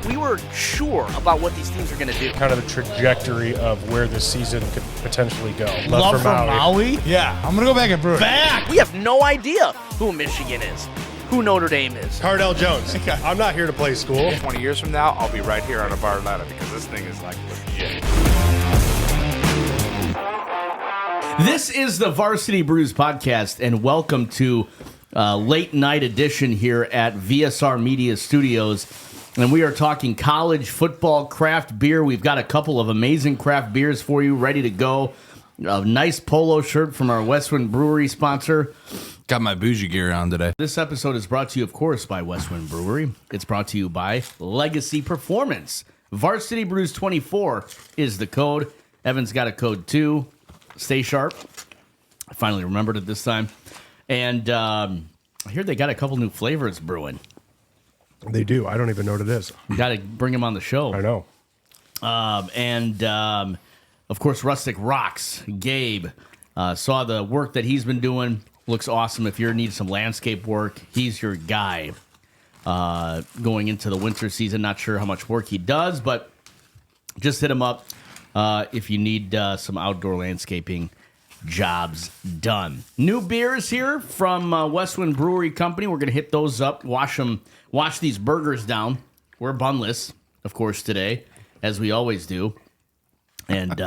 we were sure about what these teams are going to do. Kind of the trajectory of where this season could potentially go. Love for Maui? Yeah, I'm going to go back and brew it. We have no idea who Michigan is, who Notre Dame is. Cardell Jones. I'm not here to play school. 20 years from now, I'll be right here on a bar ladder because this thing is like legit. This is the Varsity Brews Podcast, and welcome to late night edition here at VSR Media Studios. And we are talking college football, craft beer. We've got a couple of amazing craft beers for you ready to go. A nice polo shirt from our WestWind Brewery sponsor. Got my bougie gear on today. This episode is brought to you, of course, by WestWind Brewery. It's brought to you by Legacy Performance. Varsity Brews 24 is the code. Evan's got a code too. Stay sharp. I finally remembered it this time. And I hear they got a couple new flavors brewing. They do. I don't even know what it is. Got to bring them on the show. I know. Of course, Rustic Rocks. Gabe saw the work that he's been doing. Looks awesome. If you need some landscape work, he's your guy. Going into the winter season, not sure how much work he does, but just hit him up if you need some outdoor landscaping jobs done. New beers here from WestWind Brewery Company. We're going to hit those up, wash these burgers down. We're bunless, of course, today, as we always do. And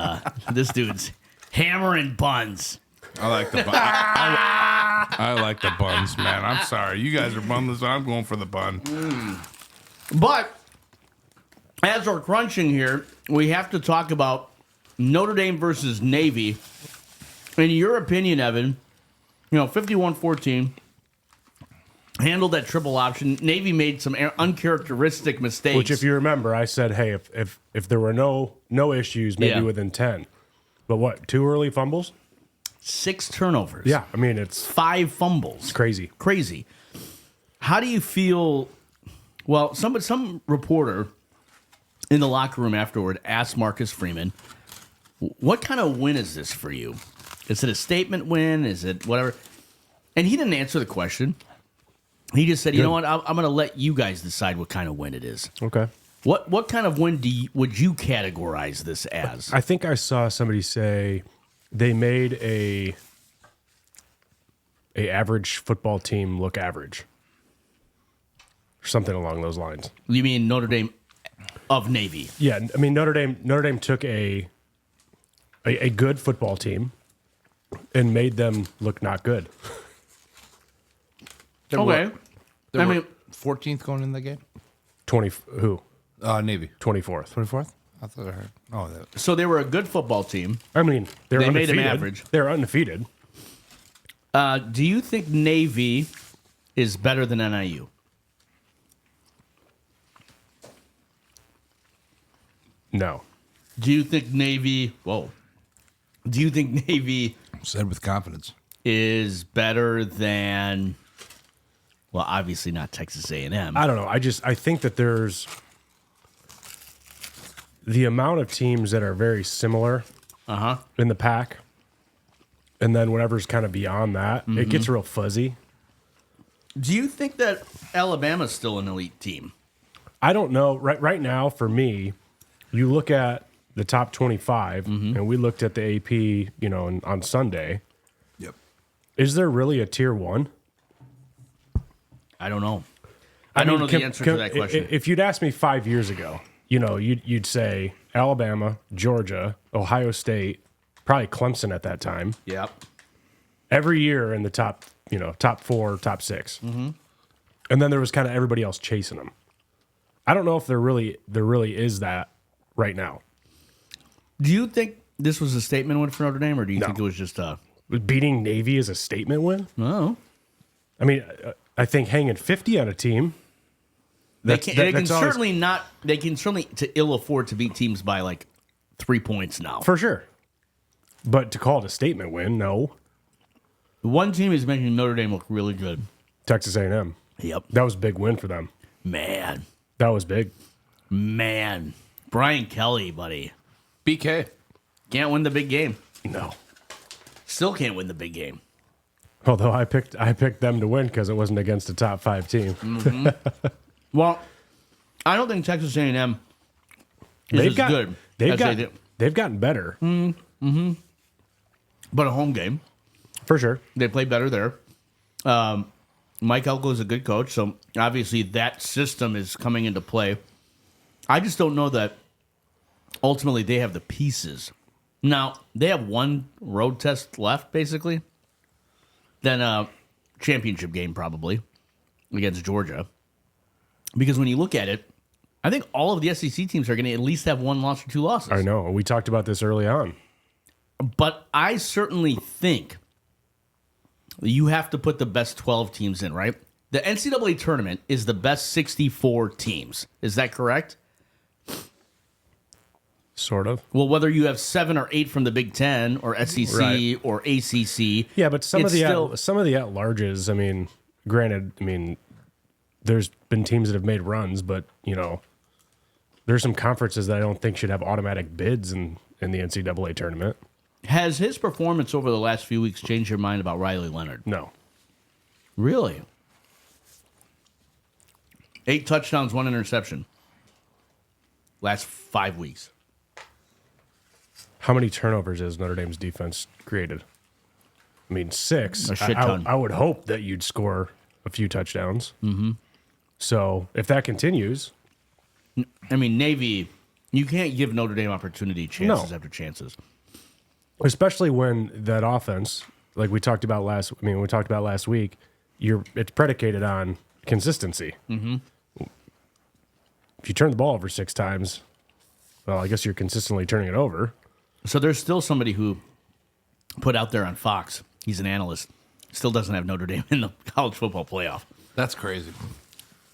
this dude's hammering buns. I like the bun. I like the buns, man. I'm sorry. You guys are bunless. I'm going for the bun. But as we're crunching here, we have to talk about Notre Dame versus Navy. In your opinion, Evan, 51-14, handled that triple option. Navy made some uncharacteristic mistakes. Which, if you remember, I said, hey, if there were no issues, maybe within 10. But what, 2 early fumbles? 6 turnovers. Yeah, I mean, it's 5 fumbles. It's crazy. Crazy. How do you feel? Well, some reporter in the locker room afterward asked Marcus Freeman, what kind of win is this for you? Is it a statement win? Is it whatever? And he didn't answer the question. He just said, you know what? I'm going to let you guys decide what kind of win it is. Okay. What kind of win would you categorize this as? I think I saw somebody say they made a average football team look average. Or something along those lines. You mean Notre Dame of Navy? Yeah, I mean Notre Dame took a good football team and made them look not good. Okay. I mean, 14th going in the game? 20 who? Navy. 24th. 24th? I thought I heard. Oh, So they were a good football team. I mean, they made undefeated. them average. They're undefeated. Do you think Navy is better than NIU? No. Do you think Navy? Whoa. Do you think Navy said with confidence is better than? Well, obviously not Texas A&M. I don't know. I think that there's the amount of teams that are very similar in the pack, and then whatever's kind of beyond that, it gets real fuzzy. Do you think that Alabama's still an elite team? I don't know. Right now, for me, you look at the top 25, and we looked at the AP, on Sunday. Yep. Is there really a tier 1? I don't know. I don't know the answer to that question. If you'd asked me 5 years ago, you'd say Alabama, Georgia, Ohio State, probably Clemson at that time. Yep. Every year in the top 4, top 6. And then there was kind of everybody else chasing them. I don't know if there really is that right now. Do you think this was a statement win for Notre Dame, or do you No. think it was just a Beating Navy is a statement win? no? I mean, I think hanging 50 on a team. They can certainly to ill afford to beat teams by like 3 points now. For sure. But to call it a statement win, no. One team is making Notre Dame look really good. Texas A&M. Yep. That was a big win for them. Man. That was big. Man. Brian Kelly, buddy. BK. Can't win the big game. No. Still can't win the big game. Although I picked them to win because it wasn't against a top 5 team. Well, I don't think Texas A&M is as good. They've gotten better. But a home game. For sure. They play better there. Mike Elko is a good coach, so obviously that system is coming into play. I just don't know that ultimately they have the pieces. Now, they have one road test left, basically. Then a championship game, probably, against Georgia. Because when you look at it, I think all of the SEC teams are going to at least have one loss or two losses. I know. We talked about this early on. But I certainly think you have to put the best 12 teams in, right? The NCAA tournament is the best 64 teams. Is that correct? Sort of. Well, whether you have 7 or 8 from the Big Ten or SEC Right. or ACC. Yeah, but some of the still, at-larges, I mean, granted, I mean, there's been teams that have made runs, but, you know, there's some conferences that I don't think should have automatic bids in the NCAA tournament. Has his performance over the last few weeks changed your mind about Riley Leonard? No. Really? 8 touchdowns, 1 interception. Last 5 weeks. How many turnovers has Notre Dame's defense created? I mean, 6. A shit ton. I would hope that you'd score a few touchdowns. Mm-hmm. So if that continues... I mean, Navy, you can't give Notre Dame opportunity chances after chances. Especially when that offense, like we talked about last week, it's predicated on consistency. Mm-hmm. If you turn the ball over 6 times, well, I guess you're consistently turning it over. So there's still somebody who put out there on Fox, he's an analyst, still doesn't have Notre Dame in the college football playoff. That's crazy.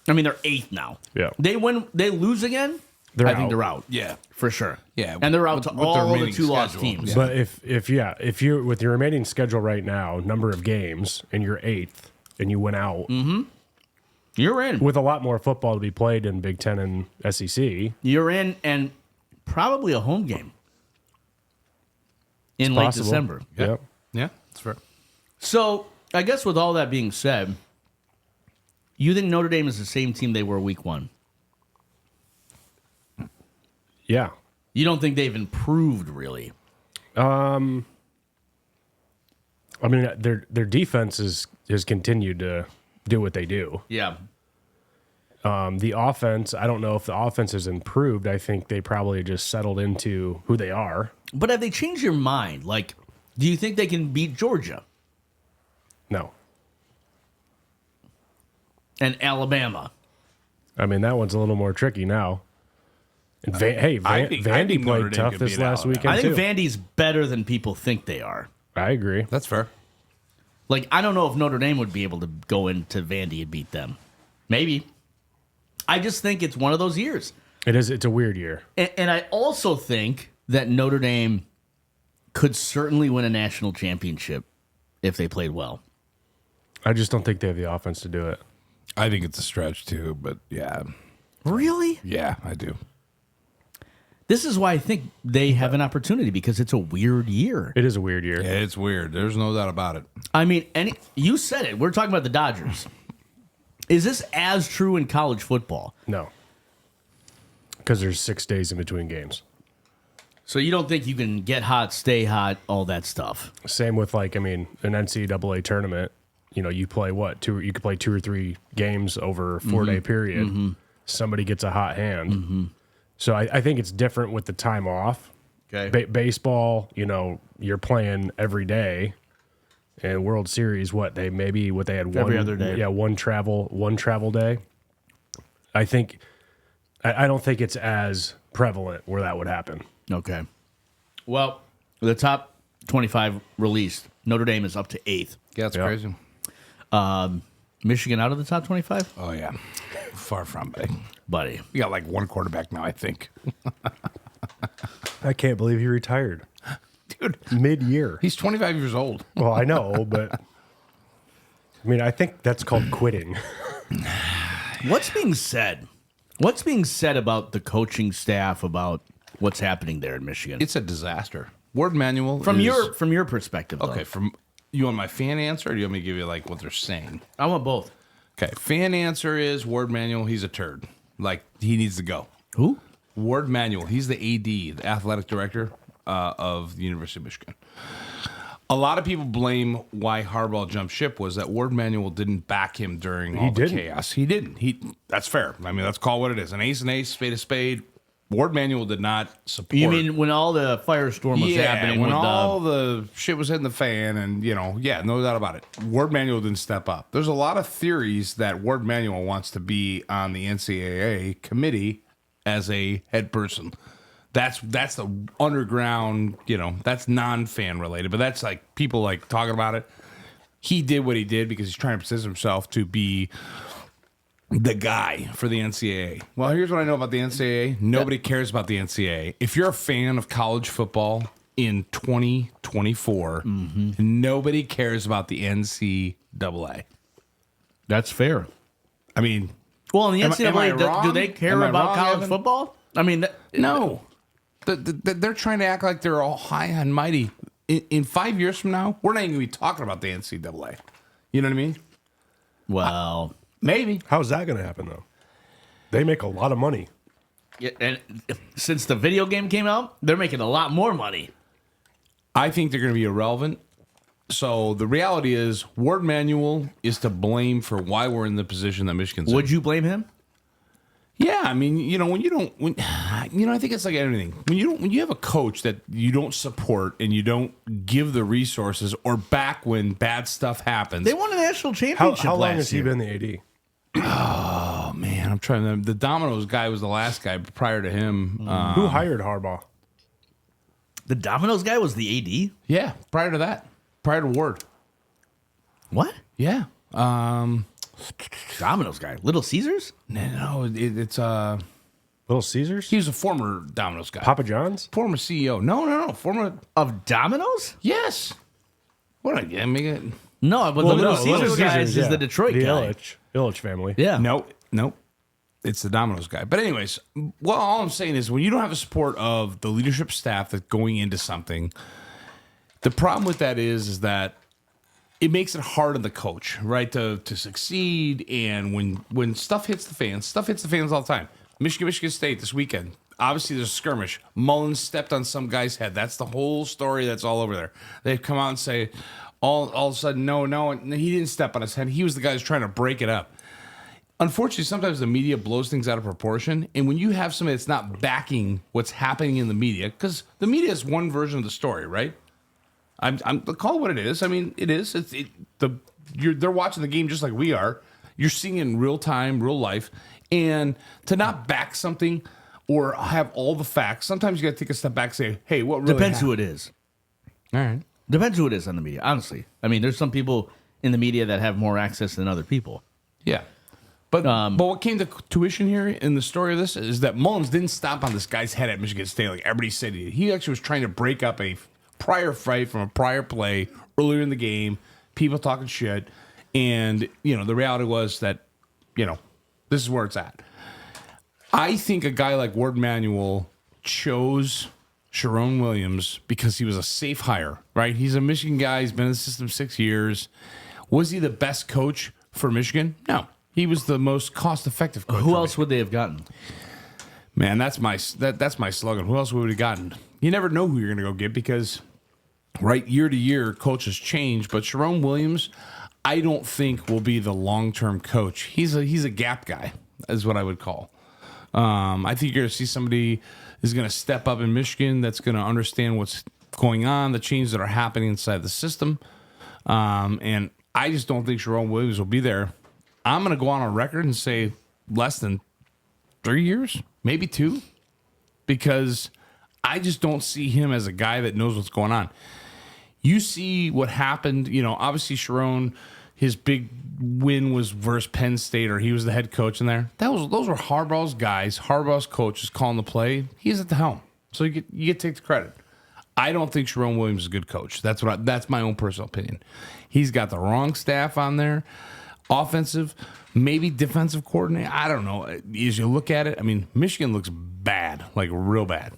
I mean, they're 8th now. Yeah. They lose again, I think they're out. Yeah. For sure. Yeah. And they're out to with the all the remaining 2-loss schedule. teams. But if you're with your remaining schedule right now, number of games, and you're 8th, and you went out You're in. with a lot more football to be played in Big Ten and SEC, You're in, and probably a home game in late possible. December. Yep. Yeah, that's fair. So I guess with all that being said, you think Notre Dame is the same team they were week 1? Yeah. You don't think they've improved, really? I mean, their defense has continued to do what they do. Yeah. The offense, I don't know if the offense has improved. I think they probably just settled into who they are. But have they changed your mind? Like, do you think they can beat Georgia No. and Alabama? I mean, that one's a little more tricky now. And I think Vandy Notre played Dame tough could this beat last Alabama. weekend, I think too. Vandy's better than people think they are. I agree. That's fair. Like, I don't know if Notre Dame would be able to go into Vandy and beat them. Maybe. I just think it's one of those years. It is. It's a weird year. And I also think that Notre Dame could certainly win a national championship if they played well. I just don't think they have the offense to do it. I think it's a stretch too, but yeah. Really? Yeah, I do. This is why I think they have an opportunity, because it's a weird year. It is a weird year. Yeah, it's weird. There's no doubt about it. I mean, you said it. We're talking about the Dodgers. Is this as true in college football? No. Because there's 6 days in between games. So you don't think you can get hot, stay hot, all that stuff? Same with, like, I mean, an NCAA tournament. You know, you play what? You could play 2 or 3 games over a 4-day period. Mm-hmm. Somebody gets a hot hand. Mm-hmm. So I think it's different with the time off. Okay. Baseball, you know, you're playing every day. And World Series, they had Every other day. Yeah, one travel day. I don't think it's as prevalent where that would happen. Okay. Well, the top 25 released. Notre Dame is up to 8th. Yeah, it's Yeah. crazy. Michigan out of the top 25? Oh yeah, far from big. Buddy. We got like one quarterback now, I think. I can't believe he retired. Dude, Mid-year. he's 25 years old. Well, I know, but I mean, I think that's called quitting. What's being said? What's being said about the coaching staff, about what's happening there in Michigan? It's a disaster. Word manual From is, your perspective, though. okay. From you want my fan answer, or do you want me to give you like what they're saying? I want both. Okay, fan answer is word manual. He's a turd. Like, he needs to go. Who? Ward Manuel. He's the AD, the athletic director of the University of Michigan. A lot of people blame why Harbaugh jumped ship was that Ward Manuel didn't back him during all the chaos. He didn't. That's fair. I mean, let's call what it is. An ace, spade a spade. Ward Manuel did not support. You mean when all the firestorm was happening? When with all the shit was hitting the fan and, no doubt about it. Ward Manuel didn't step up. There's a lot of theories that Ward Manuel wants to be on the NCAA committee as a head person. That's the underground, that's non-fan related, but that's like people like talking about it. He did what he did because he's trying to position himself to be the guy for the NCAA. Well, here's what I know about the NCAA. Nobody cares about the NCAA. If you're a fan of college football in 2024, nobody cares about the NCAA. That's fair. I mean, well, in the am I NCAA, wrong? do they care Am I about wrong, college Evan? football? I mean, no. They're trying to act like they're all high and mighty. In 5 years from now, we're not even going to be talking about the NCAA. You know what I mean? Well, maybe. How's that going to happen, though? They make a lot of money. yeah, and since the video game came out, they're making a lot more money. I think they're going to be irrelevant. So the reality is, Ward Manuel is to blame for why we're in the position that Michigan's in. Would you blame him? Yeah, I mean, I think it's like everything. When you have a coach that you don't support and you don't give the resources or back when bad stuff happens. They won a national How championship long last has he year. been the AD? Oh man, I'm trying to. The Domino's guy was the last guy prior to him. Who hired Harbaugh? The Domino's guy was the AD? Yeah, prior to that, prior to Ward. What? Yeah. Domino's guy? Little Caesars? No, it's Little Caesars? he was a former Domino's guy, Papa John's? former CEO. No, former. Of Domino's? Yes. What I make it? No, but the Little Caesars guy is yeah. the Detroit the guy. Illich family. Yeah. Nope. It's the Domino's guy. But anyways, well, all I'm saying is when you don't have the support of the leadership staff that's going into something, the problem with that is that it makes it hard on the coach, right, to succeed. And when stuff hits the fans all the time. Michigan State this weekend. Obviously, there's a skirmish. Mullins stepped on some guy's head. That's the whole story that's all over there. They've come out and say, all of a sudden, no, he didn't step on his head. He was the guy who's trying to break it up. Unfortunately, sometimes the media blows things out of proportion. And when you have somebody that's not backing what's happening in the media, because the media is one version of the story, right? I'm call it what it is. I mean, it is. They're watching the game just like we are. You're seeing it in real time, real life. And to not back something or have all the facts, sometimes you got to take a step back and say, hey, what really Depends happened? who it is. All right. Depends who it is on the media, honestly. I mean, there's some people in the media that have more access than other people. Yeah. But what came to tuition here in the story of this is that Mullins didn't stomp on this guy's head at Michigan State like everybody said he did. He actually was trying to break up a prior fight from a prior play earlier in the game, people talking shit. And, the reality was that, this is where it's at. I think a guy like Ward Manuel chose Sharon Williams because he was a safe hire, right? He's a Michigan guy. He's been in the system 6 years. Was he the best coach for Michigan? No. He was the most cost-effective coach. Who else would they have gotten? Man, that's my slogan. Who else would we have gotten? You never know who you're going to go get because, right, year to year, coaches change. But Sharon Williams, I don't think will be the long-term coach. He's a gap guy, is what I would call. I think you're going to see somebody is going to step up in Michigan that's going to understand what's going on, the changes that are happening inside the system. And I just don't think Sharon Williams will be there. I'm going to go on record and say less than 3 years, maybe 2, because I just don't see him as a guy that knows what's going on. You see what happened, obviously Sharon, his big win was versus Penn State, or he was the head coach in there. Those were Harbaugh's guys, Harbaugh's coaches calling the play. He's at the helm, so you get to take the credit. I don't think Sharon Williams is a good coach. That's my own personal opinion. He's got the wrong staff on there. Offensive, maybe defensive coordinator. I don't know. As you look at it, I mean, Michigan looks bad, like real bad.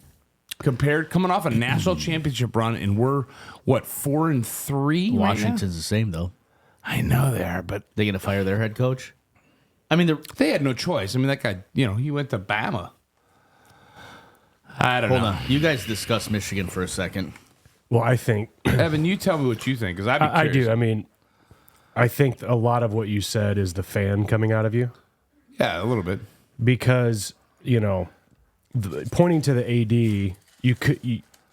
Coming off a national championship run, and we're, 4-3? Washington's the same, though. I know they are, but They going to fire their head coach? I mean, They had no choice. I mean, that guy, he went to Bama. I don't hold know. on. You guys discuss Michigan for a second. Well, I think Evan, you tell me what you think, because I do. I mean, I think a lot of what you said is the fan coming out of you. Yeah, a little bit. Because, pointing to the AD,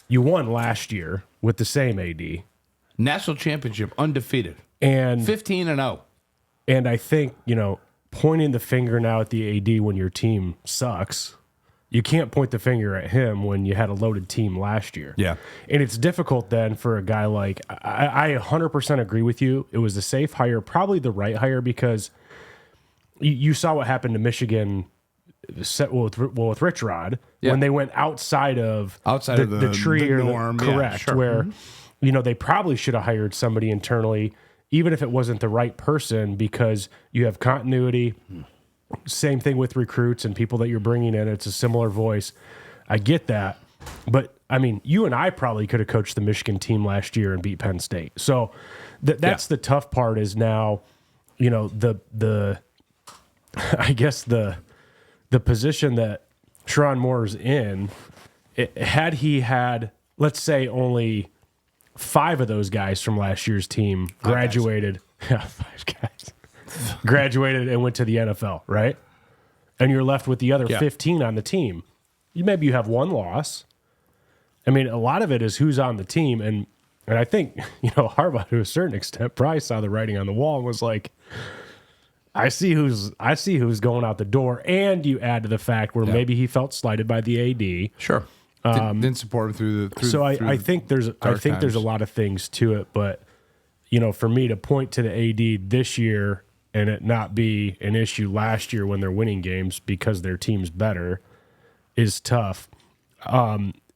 you won last year with the same AD. National championship, undefeated. And 15-0. And I think, pointing the finger now at the AD when your team sucks, you can't point the finger at him when you had a loaded team last year. Yeah. And it's difficult then for a guy like, I 100% agree with you. It was a safe hire, probably the right hire, because you saw what happened to Michigan with Rich Rod when they went outside of the tree the or norm. correct, Yeah, sure. where they probably should have hired somebody internally, even if it wasn't the right person, because you have continuity. Same thing with recruits and people that you're bringing in. It's a similar voice. I get that. But, I mean, you and I probably could have coached the Michigan team last year and beat Penn State. So that's the tough part is now, the I guess the position that Sharon Moore's in, had he had, let's say, only 5 of those guys from last year's team graduated. Yeah, 5 guys. Graduated and went to the NFL, right? And you're left with the other 15 on the team. Maybe you have one loss. I mean, a lot of it is who's on the team. And I think, Harbaugh, to a certain extent, probably saw the writing on the wall and was like, I see who's going out the door. And you add to the fact where maybe he felt slighted by the AD. Sure. Didn't support him through the. So I think there's a lot of things to it, but for me to point to the AD this year and it not be an issue last year when they're winning games because their team's better is tough.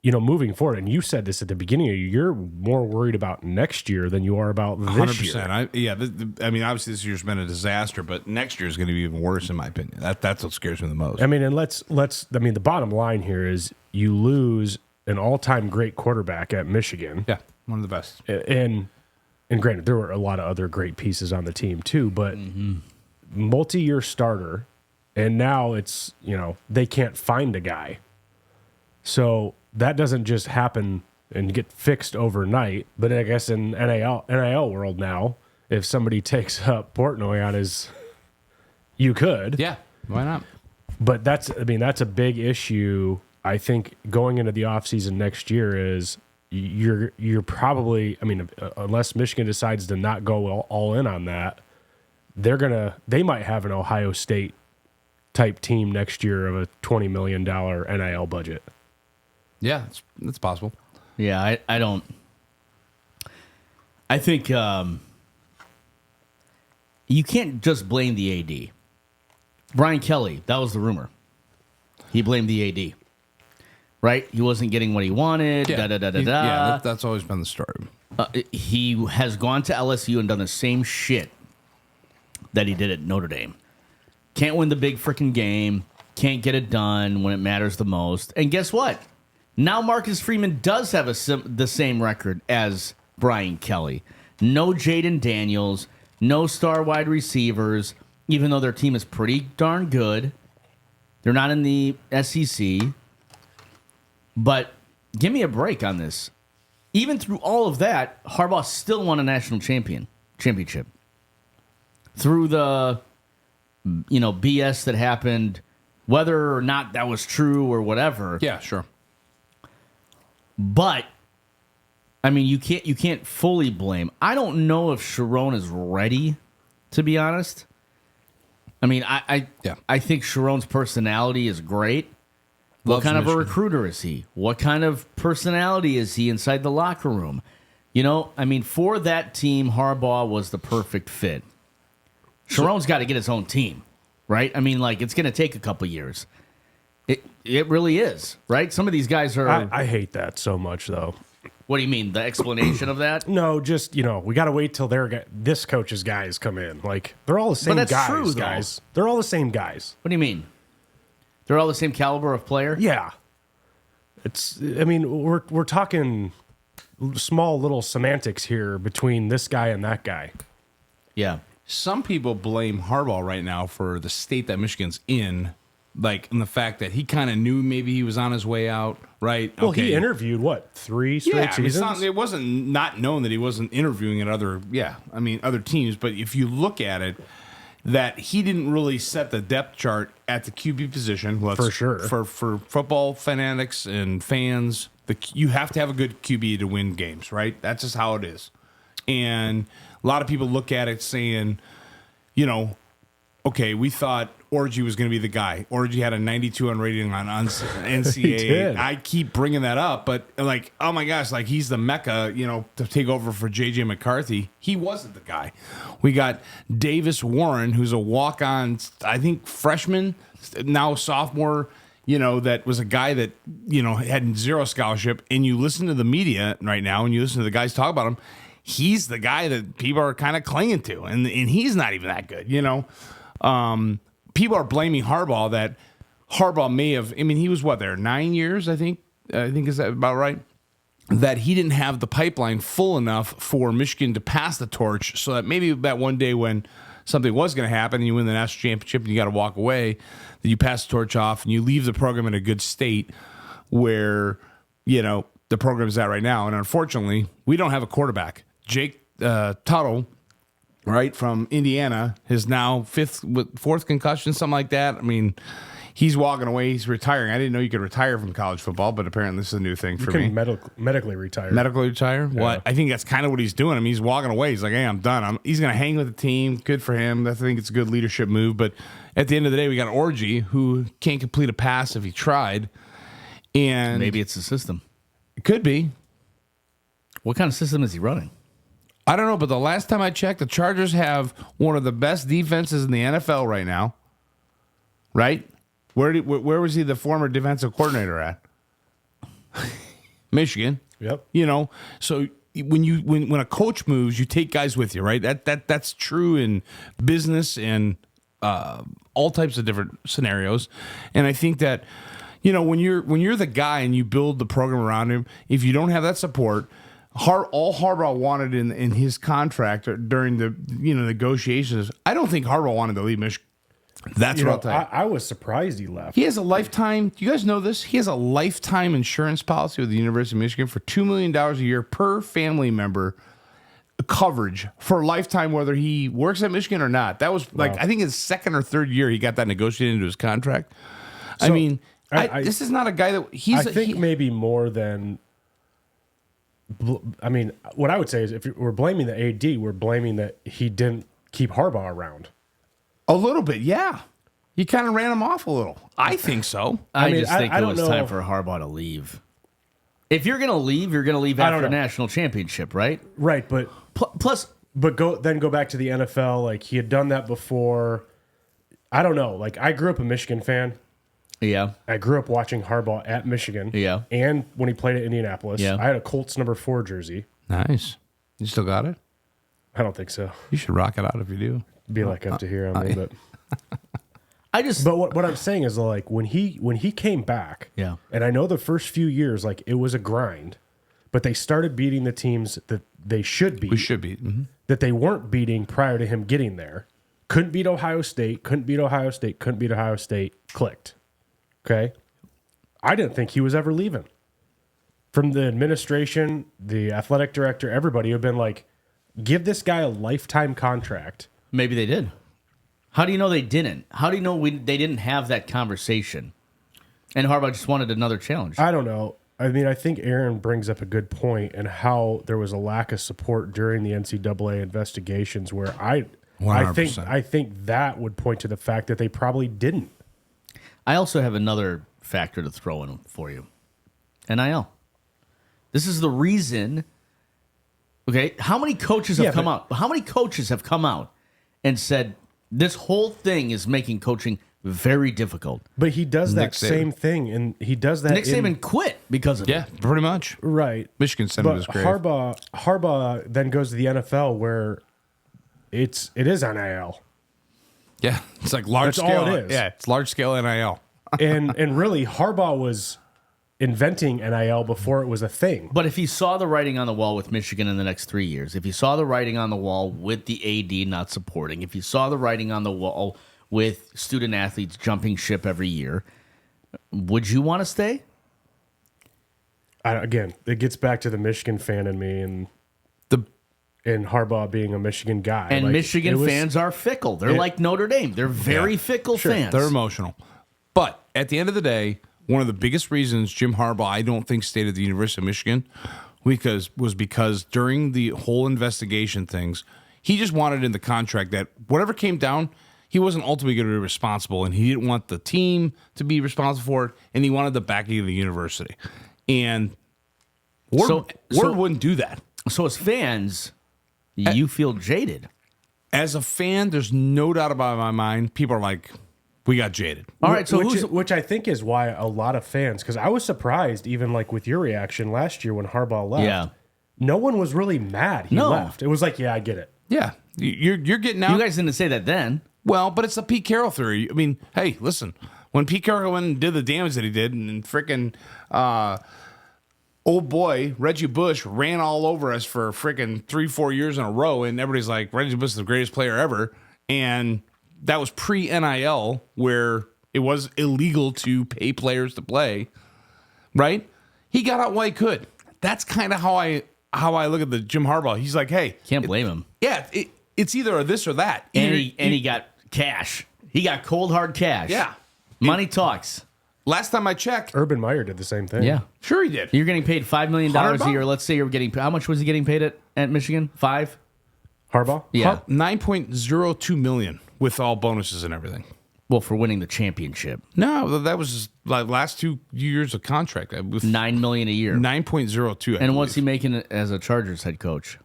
Moving forward, and you said this at the beginning of the year, you're more worried about next year than you are about this 100%. year. I mean, obviously this year's been a disaster, but next year is going to be even worse, in my opinion. That's what scares me the most. I mean, and the bottom line here is you lose an all-time great quarterback at Michigan. Yeah, one of the best. And granted, there were a lot of other great pieces on the team too, but multi-year starter, and now it's, they can't find a guy. So that doesn't just happen and get fixed overnight. But I guess in NIL world now, if somebody takes up Portnoy on his, you could. Yeah, why not? But that's a big issue. I think going into the offseason next year is you're probably, unless Michigan decides to not go all in on that, they might have an Ohio State type team next year of a $20 million NIL budget. Yeah, it's possible. Yeah, I don't. I think you can't just blame the AD. Brian Kelly, that was the rumor. He blamed the AD. Right? He wasn't getting what he wanted. Yeah, Yeah, that's always been the story. He has gone to LSU and done the same shit that he did at Notre Dame. Can't win the big freaking game. Can't get it done when it matters the most. And guess what? Now Marcus Freeman does have the same record as Brian Kelly. No Jaden Daniels. No star wide receivers. Even though their team is pretty darn good. They're not in the SEC. But give me a break on this. Even through all of that, Harbaugh still won a national championship. Through the BS that happened, whether or not that was true or whatever. Yeah, sure. But you can't fully blame. I don't know if Sharon is ready, to be honest. I think Sharon's personality is great. What kind of a recruiter is he? What kind of personality is he inside the locker room? For that team, Harbaugh was the perfect fit. Sharon's got to get his own team, right? It's going to take a couple years. It really is, right? Some of these guys are... I hate that so much, though. What do you mean? The explanation of that? No, just, we got to wait till this coach's guys come in. They're all the same guys. But that's true, guys. They're all the same guys. What do you mean? They're all the same caliber of player? Yeah. We're talking small little semantics here between this guy and that guy. Yeah. some people blame Harbaugh right now for the state that Michigan's in, like in the fact that he kind of knew maybe he was on his way out, right? Well, he interviewed, 3 straight seasons? It wasn't not known that he wasn't interviewing at other teams. But if you look at it, that he didn't really set the depth chart at the QB position. Well, for sure. For football fanatics and fans, you have to have a good QB to win games, right? That's just how it is. And a lot of people look at it saying, okay, we thought Orji was going to be the guy. Orji had a 92 on rating on NCAA. I keep bringing that up, but like, oh my gosh, like he's the Mecca, to take over for J.J. McCarthy. He wasn't the guy. We got Davis Warren, who's a walk-on, I think, freshman, now sophomore, that was a guy that, had zero scholarship. And you listen to the media right now, and you listen to the guys talk about him, he's the guy that people are kind of clinging to, and he's not even that good, People are blaming Harbaugh that Harbaugh may have, he was 9 years, I think is that about right? That he didn't have the pipeline full enough for Michigan to pass the torch, so that maybe that one day when something was going to happen and you win the national championship and you got to walk away, that you pass the torch off and you leave the program in a good state where, the program's at right now. And unfortunately, we don't have a quarterback. Jake Tuttle, right, from Indiana, is now fourth concussion, something like that. He's walking away. He's retiring. I didn't know you could retire from college football, but apparently this is a new thing for me. Medically retire. Medically retire? Yeah. Well, I think that's kind of what he's doing. He's walking away. He's like, hey, I'm done. He's going to hang with the team. Good for him. I think it's a good leadership move. But at the end of the day, we got Orji, who can't complete a pass if he tried. And maybe it's the system. It could be. What kind of system is he running? I don't know, but the last time I checked, the Chargers have one of the best defenses in the NFL right now. Right? Where was he the former defensive coordinator at? Michigan. Yep. So when a coach moves, you take guys with you, right? That's true in business and all types of different scenarios. And I think that when you're the guy and you build the program around him, if you don't have that support, all Harbaugh wanted in his contract during the negotiations, I don't think Harbaugh wanted to leave Michigan. That's what I'll tell you. I was surprised he left. He has a lifetime. Do you guys know this? He has a lifetime insurance policy with the University of Michigan for $2 million a year per family member coverage for a lifetime, whether he works at Michigan or not. That was I think his second or third year he got that negotiated into his contract. So, this is not a guy that maybe more than. What I would say is if we're blaming the AD, we're blaming that he didn't keep Harbaugh around. A little bit, yeah. You kind of ran him off a little. I think so. I just think it was time for Harbaugh to leave. If you're going to leave, you're going to leave after a national championship, right? Right, but go back to the NFL. Like he had done that before. I don't know. Like I grew up a Michigan fan. Yeah. I grew up watching Harbaugh at Michigan. Yeah. And when he played at Indianapolis. Yeah. I had a Colts number 4 jersey. Nice. You still got it? I don't think so. You should rock it out if you do. Be like up to here on me, but But what I'm saying is like when he came back, yeah. And I know the first few years like it was a grind, but they started beating the teams that they should beat. We should beat. Mm-hmm. That they weren't beating prior to him getting there. Couldn't beat Ohio State, couldn't beat Ohio State, clicked. Okay? I didn't think he was ever leaving. From the administration, the athletic director, everybody who had been like, give this guy a lifetime contract. Maybe they did. How do you know they didn't? How do you know they didn't have that conversation? And Harbaugh just wanted another challenge. I don't know. I think Aaron brings up a good point and how there was a lack of support during the NCAA investigations where I 100%. I think that would point to the fact that they probably didn't. I also have another factor to throw in for you. NIL. This is the reason. Okay, how many coaches have come out? How many coaches have come out and said this whole thing is making coaching very difficult? But he does that same thing, and he does that. Nick Saban quit because of it. Yeah, pretty much. Right. Michigan sent him to his grave. Harbaugh then goes to the NFL where it is NIL. Yeah, it's like large That's scale. all it is. Yeah, it's large scale NIL. and really Harbaugh was inventing NIL before it was a thing. But if he saw the writing on the wall with Michigan in the next 3 years, if he saw the writing on the wall with the AD not supporting, if you saw the writing on the wall with student athletes jumping ship every year, would you want to stay? Again, it gets back to the Michigan fan in me and Harbaugh being a Michigan guy. And Like, Michigan fans are fickle. They're like Notre Dame. They're very fickle fans. They're emotional. But at the end of the day, one of the biggest reasons Jim Harbaugh, I don't think, stayed at the University of Michigan was because during the whole investigation things, he just wanted in the contract that whatever came down, he wasn't ultimately going to be responsible, and he didn't want the team to be responsible for it, and he wanted the backing of the university. And Ward wouldn't do that. So as fans, you feel jaded. As a fan, there's no doubt about my mind. People are like, we got jaded. All right, so which I think is why a lot of fans, because I was surprised, even like with your reaction last year when Harbaugh left. Yeah. No one was really mad he left. It was like, yeah, I get it. Yeah, you're getting out. you guys didn't say that then. Well, but it's the Pete Carroll theory. I mean, hey, listen, when Pete Carroll went and did the damage that he did, and freaking old boy Reggie Bush ran all over us for freaking 3-4 years in a row, and everybody's like, Reggie Bush is the greatest player ever, and that was pre-NIL, where it was illegal to pay players to play, right? He got out while he could. That's kind of how I look at the Jim Harbaugh. He's like, hey, Can't blame him. yeah, it's either this or that. And Either he got cash. He got cold hard cash. Yeah. Money talks. Last time I checked, Urban Meyer did the same thing. Yeah. sure he did. You're getting paid $5 million a year. Let's say you're getting, how much was he getting paid at Michigan? 5? Harbaugh? Yeah. $9.02 million with all bonuses and everything. Well, for winning the championship. No, that was like last 2 years of contract with $9 million a year. 9.02. And what's he making as a Chargers head coach?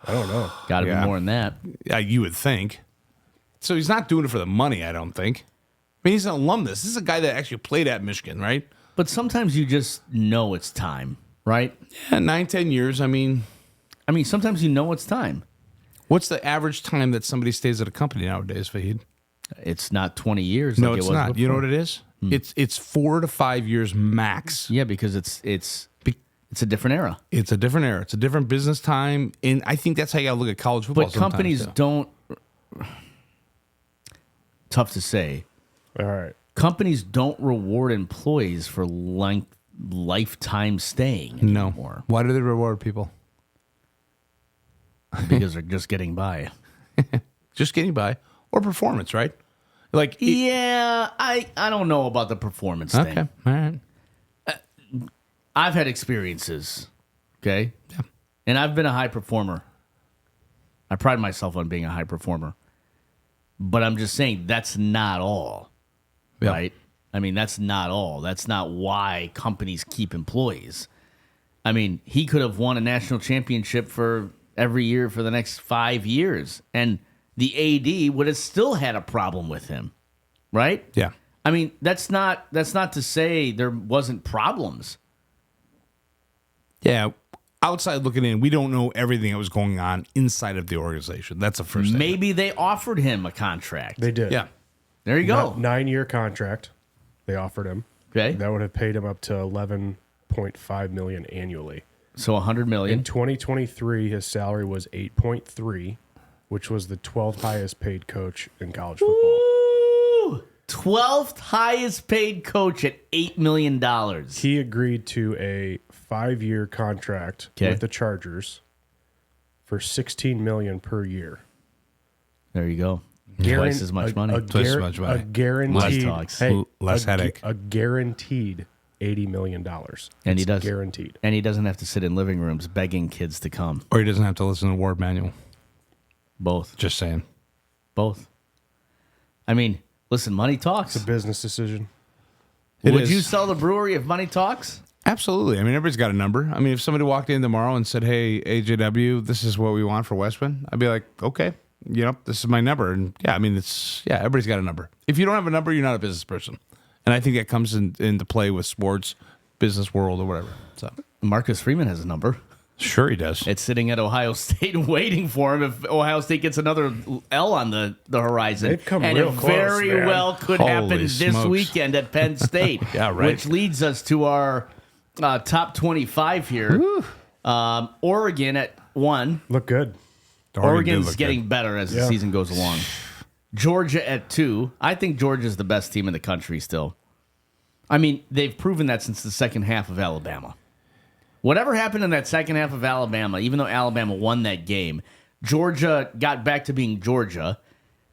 I don't know. Got to Yeah. be more than that. Yeah, you would think. So he's not doing it for the money, I don't think. I mean, he's an alumnus. This is a guy that actually played at Michigan, right? But sometimes you just know it's time, right? Yeah, 9-10 years. I mean, Sometimes you know it's time. what's the average time that somebody stays at a company nowadays, Vahid? It's not 20 years. No, like it's it was not. Before. You know what it is? It's 4 to 5 years max. Yeah, because it's a different era. It's a different era. It's a different business time, and I think that's how you got to look at college football. But companies sometimes, too. don't. Tough to say. All right. Companies don't reward employees for lifetime staying No. anymore Why do they reward people? because they're just getting by. Just getting by or performance, right? Like, Yeah, I don't know about the performance thing. okay, all right. I've had experiences, okay? Yeah. And I've been a high performer. I pride myself on being a high performer. But I'm just saying that's not all, Yeah. right? I mean, that's not all. That's not why companies keep employees. I mean, he could have won a national championship for every year for the next 5 years, and the AD would have still had a problem with him, right? Yeah. I mean, that's not to say there wasn't problems. Yeah. Outside looking in, we don't know everything that was going on inside of the organization. That's the first thing. Maybe they offered him a contract. They did. Yeah. There you go. 9-year contract they offered him. Okay. That would have paid him up to $11.5 million annually. So $100 In million. 2023, his salary was 8.3, which was the 12th highest paid coach in college football. Woo! 12th highest paid coach at $8 million. He agreed to a 5-year contract Okay. with the Chargers for $16 million per year. There you go. Twice as much money. Twice as much money. A guaranteed, Less talks. Less headache. A guaranteed $80 million. And he It's does. guaranteed. And he doesn't have to sit in living rooms begging kids to come. Or he doesn't have to listen to Ward Manual. Both. Just saying. Both. I mean, listen, money talks. It's a business decision. It Would is. you sell the brewery if money talks? Absolutely. I mean, everybody's got a number. I mean, if somebody walked in tomorrow and said, hey, AJW, this is what we want for WestWind, I'd be like, okay, this is my number. And yeah, I mean, everybody's got a number. If you don't have a number, you're not a business person. And I think that comes into play with sports, business world, or whatever. So Marcus Freeman has a number. Sure he does. It's sitting at Ohio State waiting for him if Ohio State gets another L on the horizon. They've come and real it close, very man. well could Holy happen this smokes. weekend at Penn State. Yeah, right. Which leads us to our top 25 here. Oregon at 1. Look good. Oregon's getting better as the season goes along. Georgia at 2. I think Georgia's the best team in the country still. I mean, they've proven that since the second half of Alabama. Whatever happened in that second half of Alabama, even though Alabama won that game, Georgia got back to being Georgia,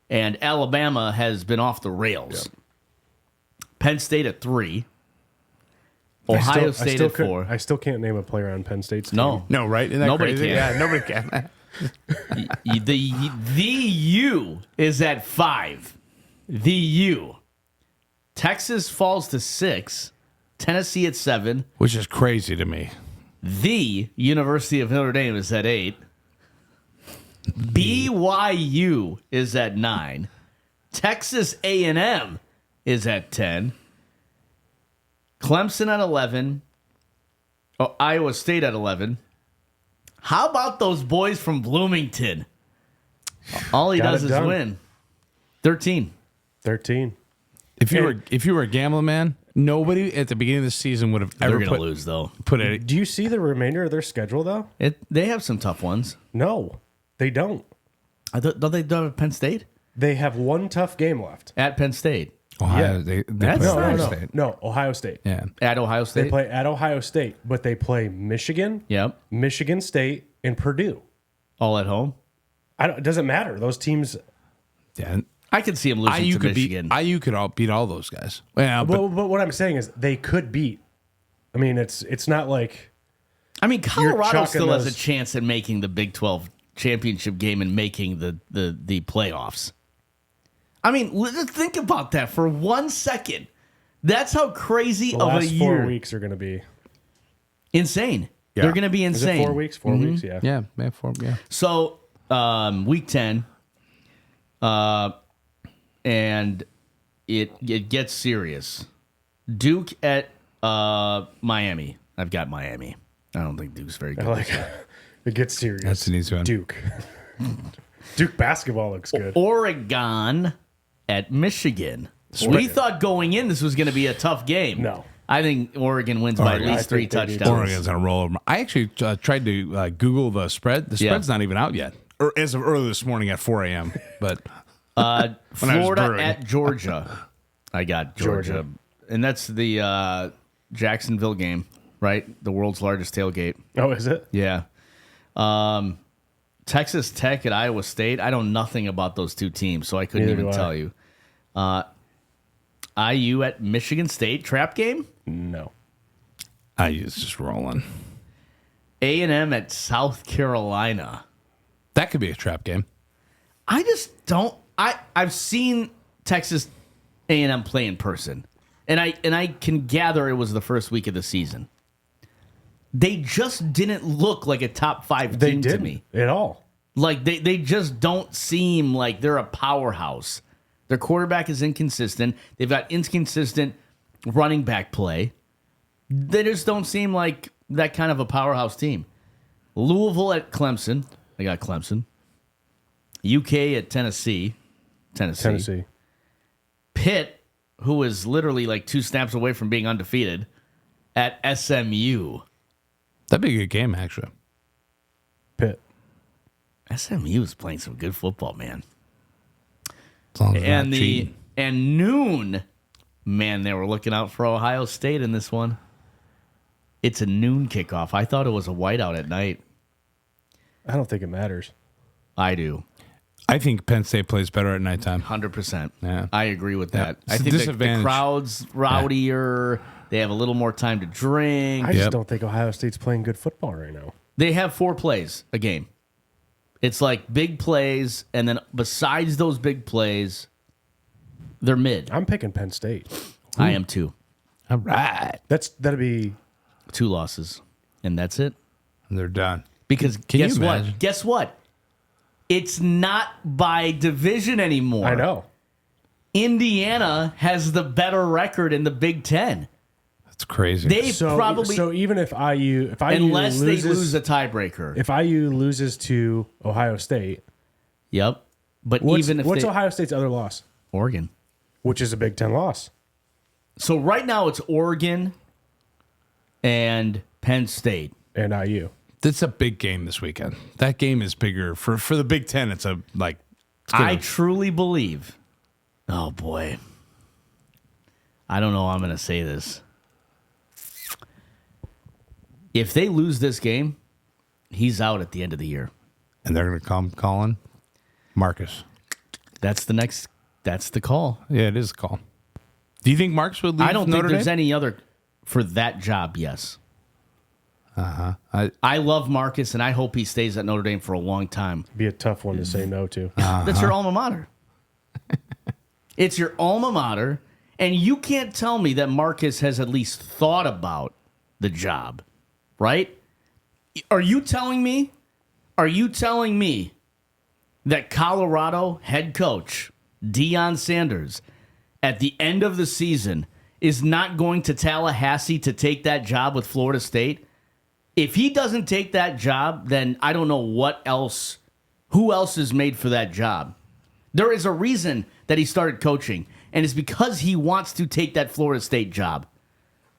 and Alabama has been off the rails. Yep. Penn State at 3. Ohio State at 4. I still can't name a player on Penn State's team. No, right? Isn't that Nobody crazy? can. Yeah, nobody can. The U is at 5. The U. Texas falls to 6. Tennessee at 7. Which is crazy to me. The University of Notre Dame is at 8. BYU is at 9. Texas A&M is at 10. Clemson at 11. Oh, Iowa State at 11. How about those boys from Bloomington? All he Got does it is done. win. 13. 13. If you were a gambling man, nobody at the beginning of the season would have They're ever going to lose, though. put it. Do you see the remainder of their schedule, though? They have some tough ones. No, they don't. Don't they have Penn State? They have one tough game left. At Penn State. Ohio, Yeah. they That's play No, Ohio no, no. State. No, Ohio State. Yeah. At Ohio State? They play at Ohio State, but they play Michigan, Yep. Michigan State, and Purdue. All at home? It doesn't matter. Those teams. Yeah. I can see him losing IU to could Michigan. IU could beat all those guys. Yeah, but But what I'm saying is they could beat. I mean, it's not like I mean, Colorado chalking still has a those- chance at making the Big 12 championship game and making the playoffs. I mean, let's think about that for 1 second. That's how crazy the of a last 4 year. weeks are going to be. Insane. Yeah. They're going to be Is insane. it 4 weeks? 4 weeks, yeah. yeah. So, week 10, and it gets serious. Duke at Miami. I've got Miami. I don't think Duke's very good. I like it gets serious. That's an easy one. Duke. Duke basketball looks good. Oregon at Michigan. We thought going in this was going to be a tough game. No. I think Oregon wins by at I least 3 think they do. touchdowns. Oregon's on a roll. I actually tried to Google the spread. The spread's not even out yet. Or as of early this morning at 4 a.m. But when I was Florida brewing. at Georgia. I got Georgia. And that's the Jacksonville game, right? The world's largest tailgate. Oh, is it? Yeah. Texas Tech at Iowa State. I know nothing about those two teams, so I couldn't Neither even do I. tell you. IU at Michigan State. Trap game? No. IU's just rolling. A&M at South Carolina. That could be a trap game. I just don't. I've seen Texas A&M play in person, and I can gather it was the first week of the season. They just didn't look like a top 5 They team to didn't me. at all. Like they just don't seem like they're a powerhouse. Their quarterback is inconsistent. They've got inconsistent running back play. They just don't seem like that kind of a powerhouse team. Louisville at Clemson. I got Clemson. UK at Tennessee. Tennessee. Pitt, who is literally like 2 snaps away from being undefeated, at SMU. That'd be a good game, actually. Pitt. SMU is playing some good football, man. As long as they're And not cheating. and noon, man, they were looking out for Ohio State in this one. It's a noon kickoff. I thought it was a whiteout at night. I don't think it matters. I do. I think Penn State plays better at nighttime. 100%. Yeah. I agree with that. It's I a think the disadvantage. crowd's rowdier. They have a little more time to drink. I just Yep. don't think Ohio State's playing good football right now. They have 4 plays a game. It's like big plays, and then besides those big plays, they're mid. I'm picking Penn State. I am too. All right. That'd be 2 losses, and that's it. And they're done. Because Can you guess what? imagine? Guess what? It's not by division anymore. I know. Indiana has the better record in the Big Ten. It's crazy. They So probably, so even if IU unless loses, they lose a tiebreaker. if IU loses to Ohio State, Yep. But what's even if what's they, Ohio State's other loss, Oregon. which is a Big Ten loss? So right now it's Oregon and Penn State. And IU. It's a big game this weekend. That game is bigger for the Big Ten. It's a like. It's gonna- I truly believe. Oh boy. I don't know how I'm going to say this. If they lose this game, he's out at the end of the year. and they're going to come calling Marcus. That's the call. Yeah, it is a call. Do you think Marcus would leave? I don't Notre think there's Dame? any other for that job, yes. I- I love Marcus, and I hope he stays at Notre Dame for a long time. Be a tough one to say no to. That's your alma mater. It's your alma mater, and you can't tell me that Marcus has at least thought about the job, right? Are you telling me that Colorado head coach Deion Sanders at the end of the season is not going to Tallahassee to take that job with Florida State? If he doesn't take that job, then I don't know who else is made for that job. There is a reason that he started coaching, and it's because he wants to take that Florida State job.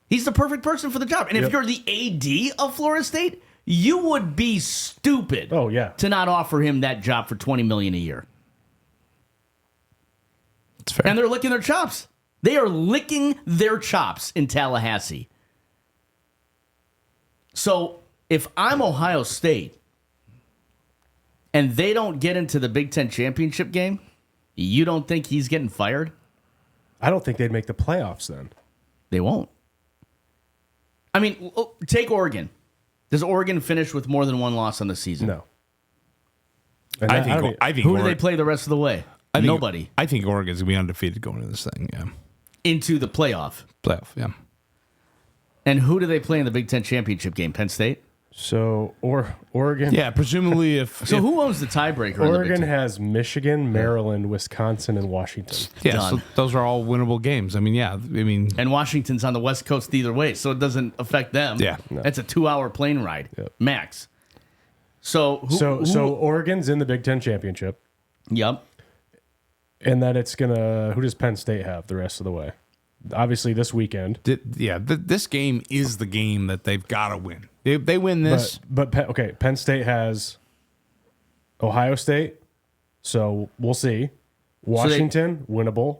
He's the perfect person for the job. And if you're the AD of Florida State, you would be stupid Oh, yeah. to not offer him that job for $20 million a year. It's fair. And they're licking their chops. They are licking their chops in Tallahassee. So if I'm Ohio State and they don't get into the Big Ten championship game, you don't think he's getting fired? I don't think they'd make the playoffs then. They won't. I mean, take Oregon. Does Oregon finish with more than one loss on the season? No. And I don't think. I think. Who do they play the rest of the way? Nobody. I think Oregon's gonna be undefeated going into this thing. Yeah, Into the playoff. playoff. Yeah. And who do they play in the Big Ten championship game? Penn State? So Oregon. Yeah, presumably if So who owns the tiebreaker? in the Big Oregon Ten? has Michigan, Maryland, Wisconsin, and Washington. yeah, so done. those are all winnable games. I mean, yeah, I mean, And Washington's on the West Coast either way, so it doesn't affect them. Yeah. It's a 2-hour plane ride, max. So, So Oregon's in the Big Ten championship, yep. and then it's gonna. Who does Penn State have the rest of the way? Obviously, this weekend. this game is the game that they've got to win. If they win this, But Penn State has Ohio State, so we'll see. Washington, winnable.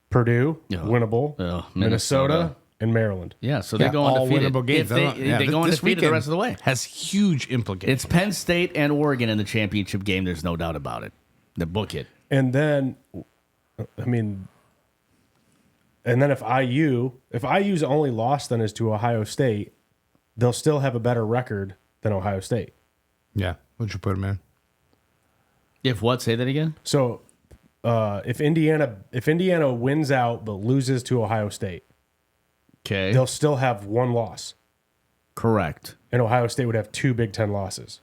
Purdue, Yeah. winnable. Yeah, Minnesota, Minnesota. and Maryland. Yeah, so they yeah, go all undefeated. winnable games. If they go this undefeated the weekend rest of the way. has huge implications. It's Penn State and Oregon in the championship game. There's no doubt about it. They book it. And then, I mean, if IU's only loss then is to Ohio State, they'll still have a better record than Ohio State. yeah, what'd you put them in? If what? Say that again. So, if Indiana wins out but loses to Ohio State, Okay. they'll still have one loss, Correct. and Ohio State would have 2 Big Ten losses.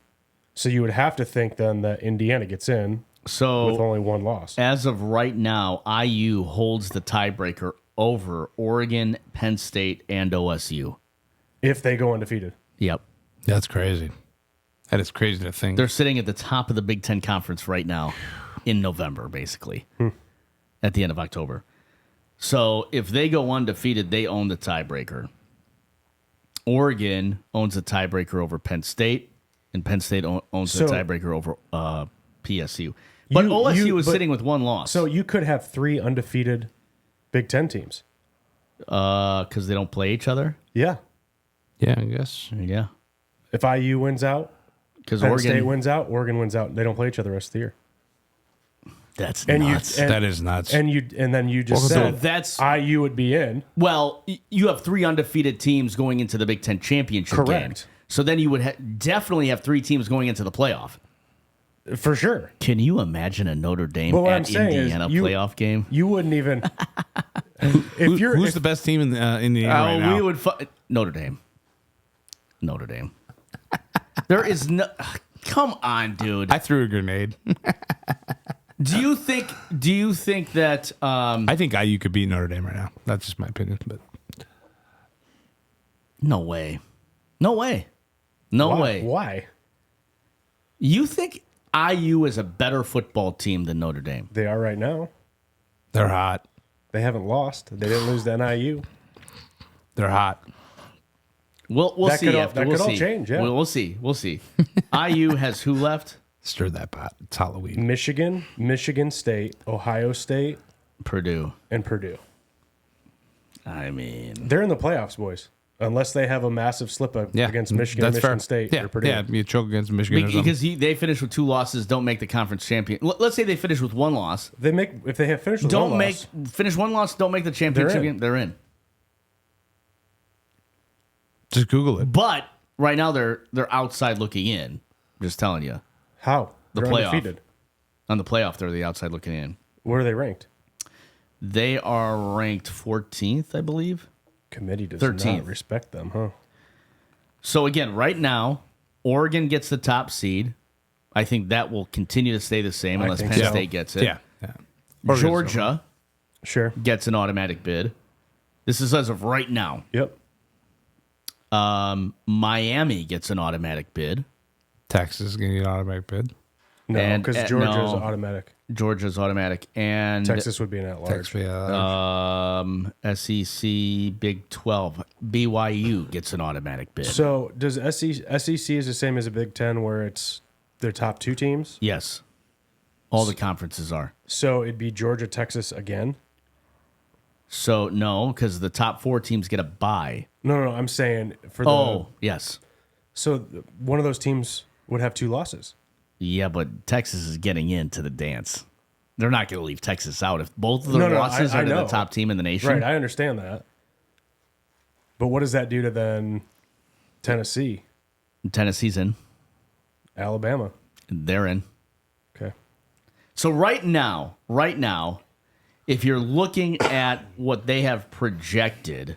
So you would have to think then that Indiana gets in with So only one loss. as of right now, IU holds the tiebreaker over Oregon, Penn State, and OSU. If they go undefeated. Yep. That's crazy. That is crazy to think. They're sitting at the top of the Big Ten Conference right now in November, basically, at the end of October. So if they go undefeated, they own the tiebreaker. Oregon owns the tiebreaker over Penn State, and Penn State owns the So- tiebreaker over PSU. But OSU is sitting with one loss. So you could have 3 undefeated Big Ten teams. because they don't play each other? Yeah. yeah, I guess. Yeah. If IU wins out, Because Penn State Oregon, wins out, Oregon wins out. They don't play each other the rest of the year. that's And nuts. and, That is nuts. And then you just So said that's IU would be in. Well, you have 3 undefeated teams going into the Big Ten championship game. Correct. So then you would definitely have 3 teams going into the playoff. For sure. Can you imagine a Notre Dame But what I'm at saying is Indiana you- playoff game? You wouldn't even. If you're Who's if- the best team in Indiana right now? We would Notre Dame. Notre Dame. There is no. Come on, dude. I threw a grenade. Do you think that? I think IU could beat Notre Dame right now. That's just my opinion. But No way. No way. No way. Why? You think IU is a better football team than Notre Dame? They are right now. They're hot. They haven't lost. They didn't lose to NIU. They're hot. We'll That see. could all- After. that We'll could all see. change, yeah. We'll see. We'll see. IU has who left? Stir that pot. It's Halloween. Michigan, Michigan State, Ohio State, Purdue. and Purdue. I mean, They're in the playoffs, boys. Unless they have a massive slip up Yeah, against Michigan, that's Michigan fair. State, Yeah, or Purdue. yeah. You choke against Michigan or something. because they finish with 2 losses, don't make the conference champion. Let's say they finish with 1 loss. They make if they have finished with Don't one make loss, finish 1 loss. Don't make the championship They're in. game. They're in. Just Google it. But right now they're outside looking in. I'm just telling you. how The They're playoff. undefeated. On the playoff, they're the outside looking in. Where are they ranked? They are ranked 14th, I believe. Committee does 13th. not respect them, huh? So again, right now, Oregon gets the top seed. I think that will continue to stay the same unless think Penn so. State gets it. Yeah. Yeah. Georgia Sure. gets an automatic bid. This is as of right now. Yep. Miami gets an automatic bid. Texas is going to get an automatic bid. No, And- because Georgia's no. automatic. Georgia's automatic. And Texas would be an at-large. Texas, yeah. SEC, Big 12. BYU gets an automatic bid. So does SEC is the same as a Big Ten where it's their top 2 teams? Yes. All the conferences are. So it'd be Georgia, Texas again? So, no, because the top 4 teams get a bye. No, I'm saying for the. Oh, yes. So one of those teams would have 2 losses. Yeah, but Texas is getting into the dance. They're not going to leave Texas out. If both of the No, losses I are to the know. top team in the nation, Right, I understand that. But what does that do to then Tennessee, Tennessee's in. Alabama? They're in. Okay. So right now, if you're looking at what they have projected,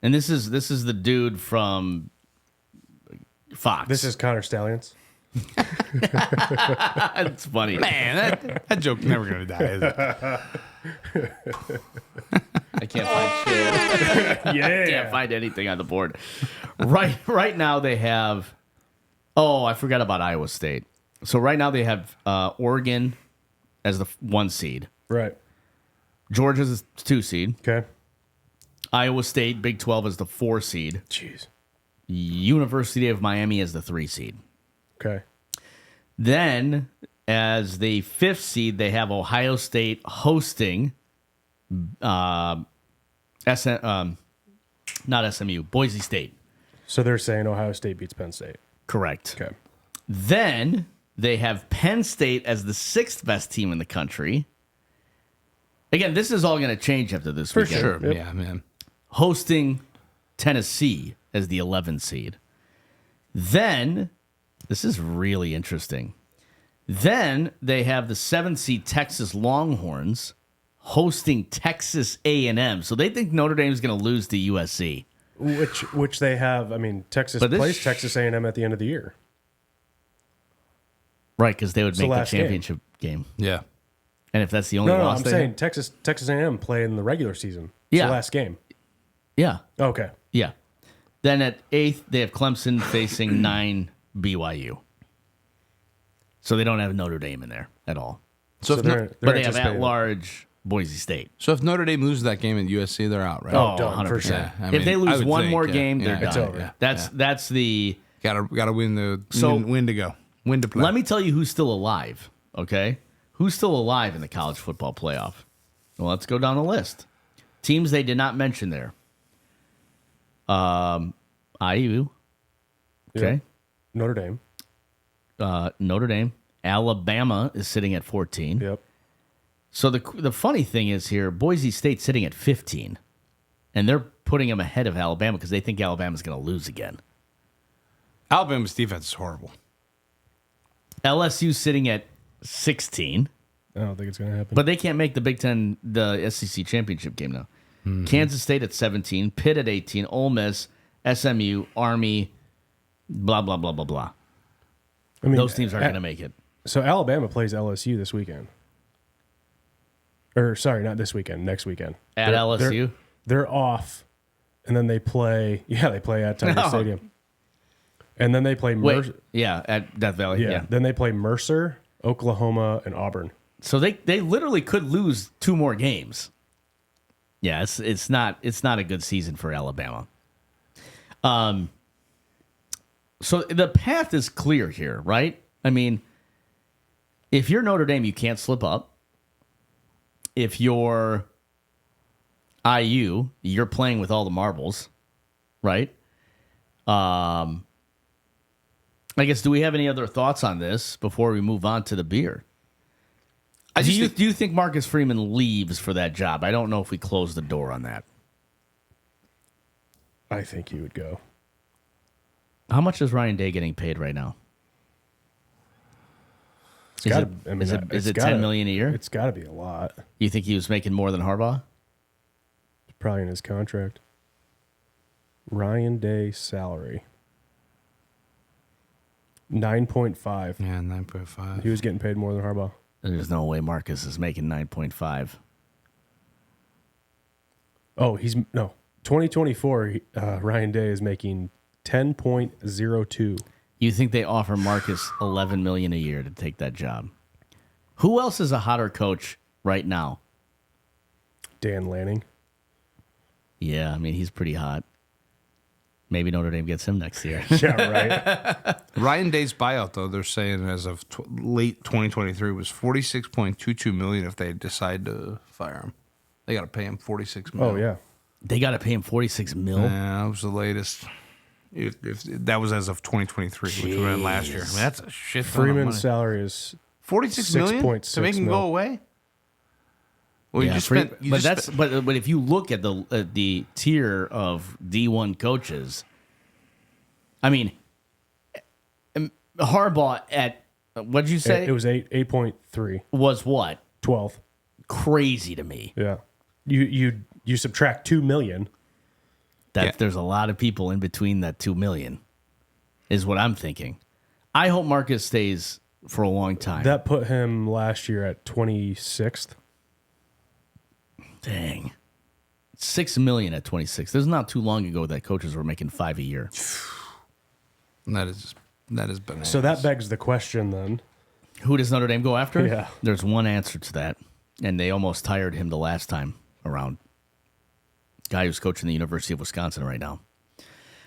and this is the dude from Fox. This is Connor Stallions. it's funny. Man, that joke's never going to die, is it? I can't find shit. Yeah. Can't find anything on the board. Right now they have. Oh, I forgot about Iowa State. So right now they have Oregon as the 1 seed. Right. Georgia's the 2 seed. Okay. Iowa State, Big 12 as the 4 seed. Jeez. University of Miami as the 3 seed. Okay. Then, as the 5th seed, they have Ohio State hosting not SMU, Boise State. So they're saying Ohio State beats Penn State. Correct. Okay. Then they have Penn State as the 6th best team in the country. Again, this is all going to change after this weekend. Sure. Yep. Yeah, man. Hosting Tennessee as the 11th seed. Then, this is really interesting. Then they have the 7th seed Texas Longhorns hosting Texas A&M. So they think Notre Dame is going to lose to USC. Which they have. I mean, Texas But this- plays Texas A&M at the end of the year. Right, because they would the make the last game. championship game. Yeah. And if that's the only No, loss I'm they saying have- Texas A&M play in the regular season. It's Yeah. the last game. Yeah. Okay. Yeah. Then at 8th, they have Clemson facing 9 BYU. So they don't have Notre Dame in there at all. So, So if, they're But they have anticipating- at large Boise State. so if Notre Dame loses that game at USC, they're out, right? Oh, done, for 100%. sure. Yeah, I If they mean, I lose would one think, more yeah. game, Yeah, they're it's done. over. That's the. Gotta win the So- win to go. Win to play. Let me tell you who's still alive, okay? Who's still alive in the college football playoff? Well, let's go down the list. Teams they did not mention there. IU. Okay. Yeah. Notre Dame. Notre Dame. Alabama is sitting at 14. Yep. So the funny thing is here, Boise State's sitting at 15. And they're putting them ahead of Alabama because they think Alabama's going to lose again. Alabama's defense is horrible. LSU's sitting at 16. I don't think it's going to happen. But they can't make the Big Ten, the SEC championship game now. Kansas State at 17, Pitt at 18, Ole Miss, SMU, Army, blah, blah, blah, blah, blah. I mean, Those teams aren't going to make it. So Alabama plays LSU this weekend. Or sorry, not this weekend. Next weekend. At LSU? They're off and then they play at Tiger Stadium. And then they play Mercer. At Death Valley. Yeah. Then they play Mercer, Oklahoma, and Auburn. So they literally could lose 2 more games. Yeah, it's not a good season for Alabama. So the path is clear here, right? I mean, if you're Notre Dame, you can't slip up. If you're IU, you're playing with all the marbles, right? I guess, do we have any other thoughts on this before we move on to the beer? Do you think Marcus Freeman leaves for that job? I don't know if we close the door on that. I think he would go. How much is Ryan Day getting paid right now? Is it $10 million a year? It's got to be a lot. You think he was making more than Harbaugh? It's probably in his contract. Ryan Day salary. 9.5. Yeah, 9.5. He was getting paid more than Harbaugh. There's no way Marcus is making 9.5. Oh, 2024, Ryan Day is making 10.02. You think they offer Marcus $11 million a year to take that job? Who else is a hotter coach right now? Dan Lanning. Yeah, I mean, he's pretty hot. Maybe Notre Dame gets him next year. Yeah, right. Ryan Day's buyout, though, they're saying as of late 2023 was $46.22 million if they decide to fire him. They got to pay him $46 million. Oh, yeah. They got to pay him $46 million? Yeah, that was the latest. If that was as of 2023, which was last year. I mean, that's a shit ton Freeman's of money. salary is $46 million 6.6 to make him go away? Well, Yeah, you just spent. But if you look at the tier of D1 coaches, I mean, Harbaugh at what did you say? It was 8.3. Was what? 12th. Crazy to me. Yeah. You subtract 2 million. There's a lot of people in between that 2 million, is what I'm thinking. I hope Marcus stays for a long time. That put him last year at 26th. Dang. $6 million at 26. There's not too long ago that coaches were making $5 a year. That is bananas. So that begs the question then. Who does Notre Dame go after? Yeah. There's one answer to that, and they almost hired him the last time around. Guy who's coaching the University of Wisconsin right now,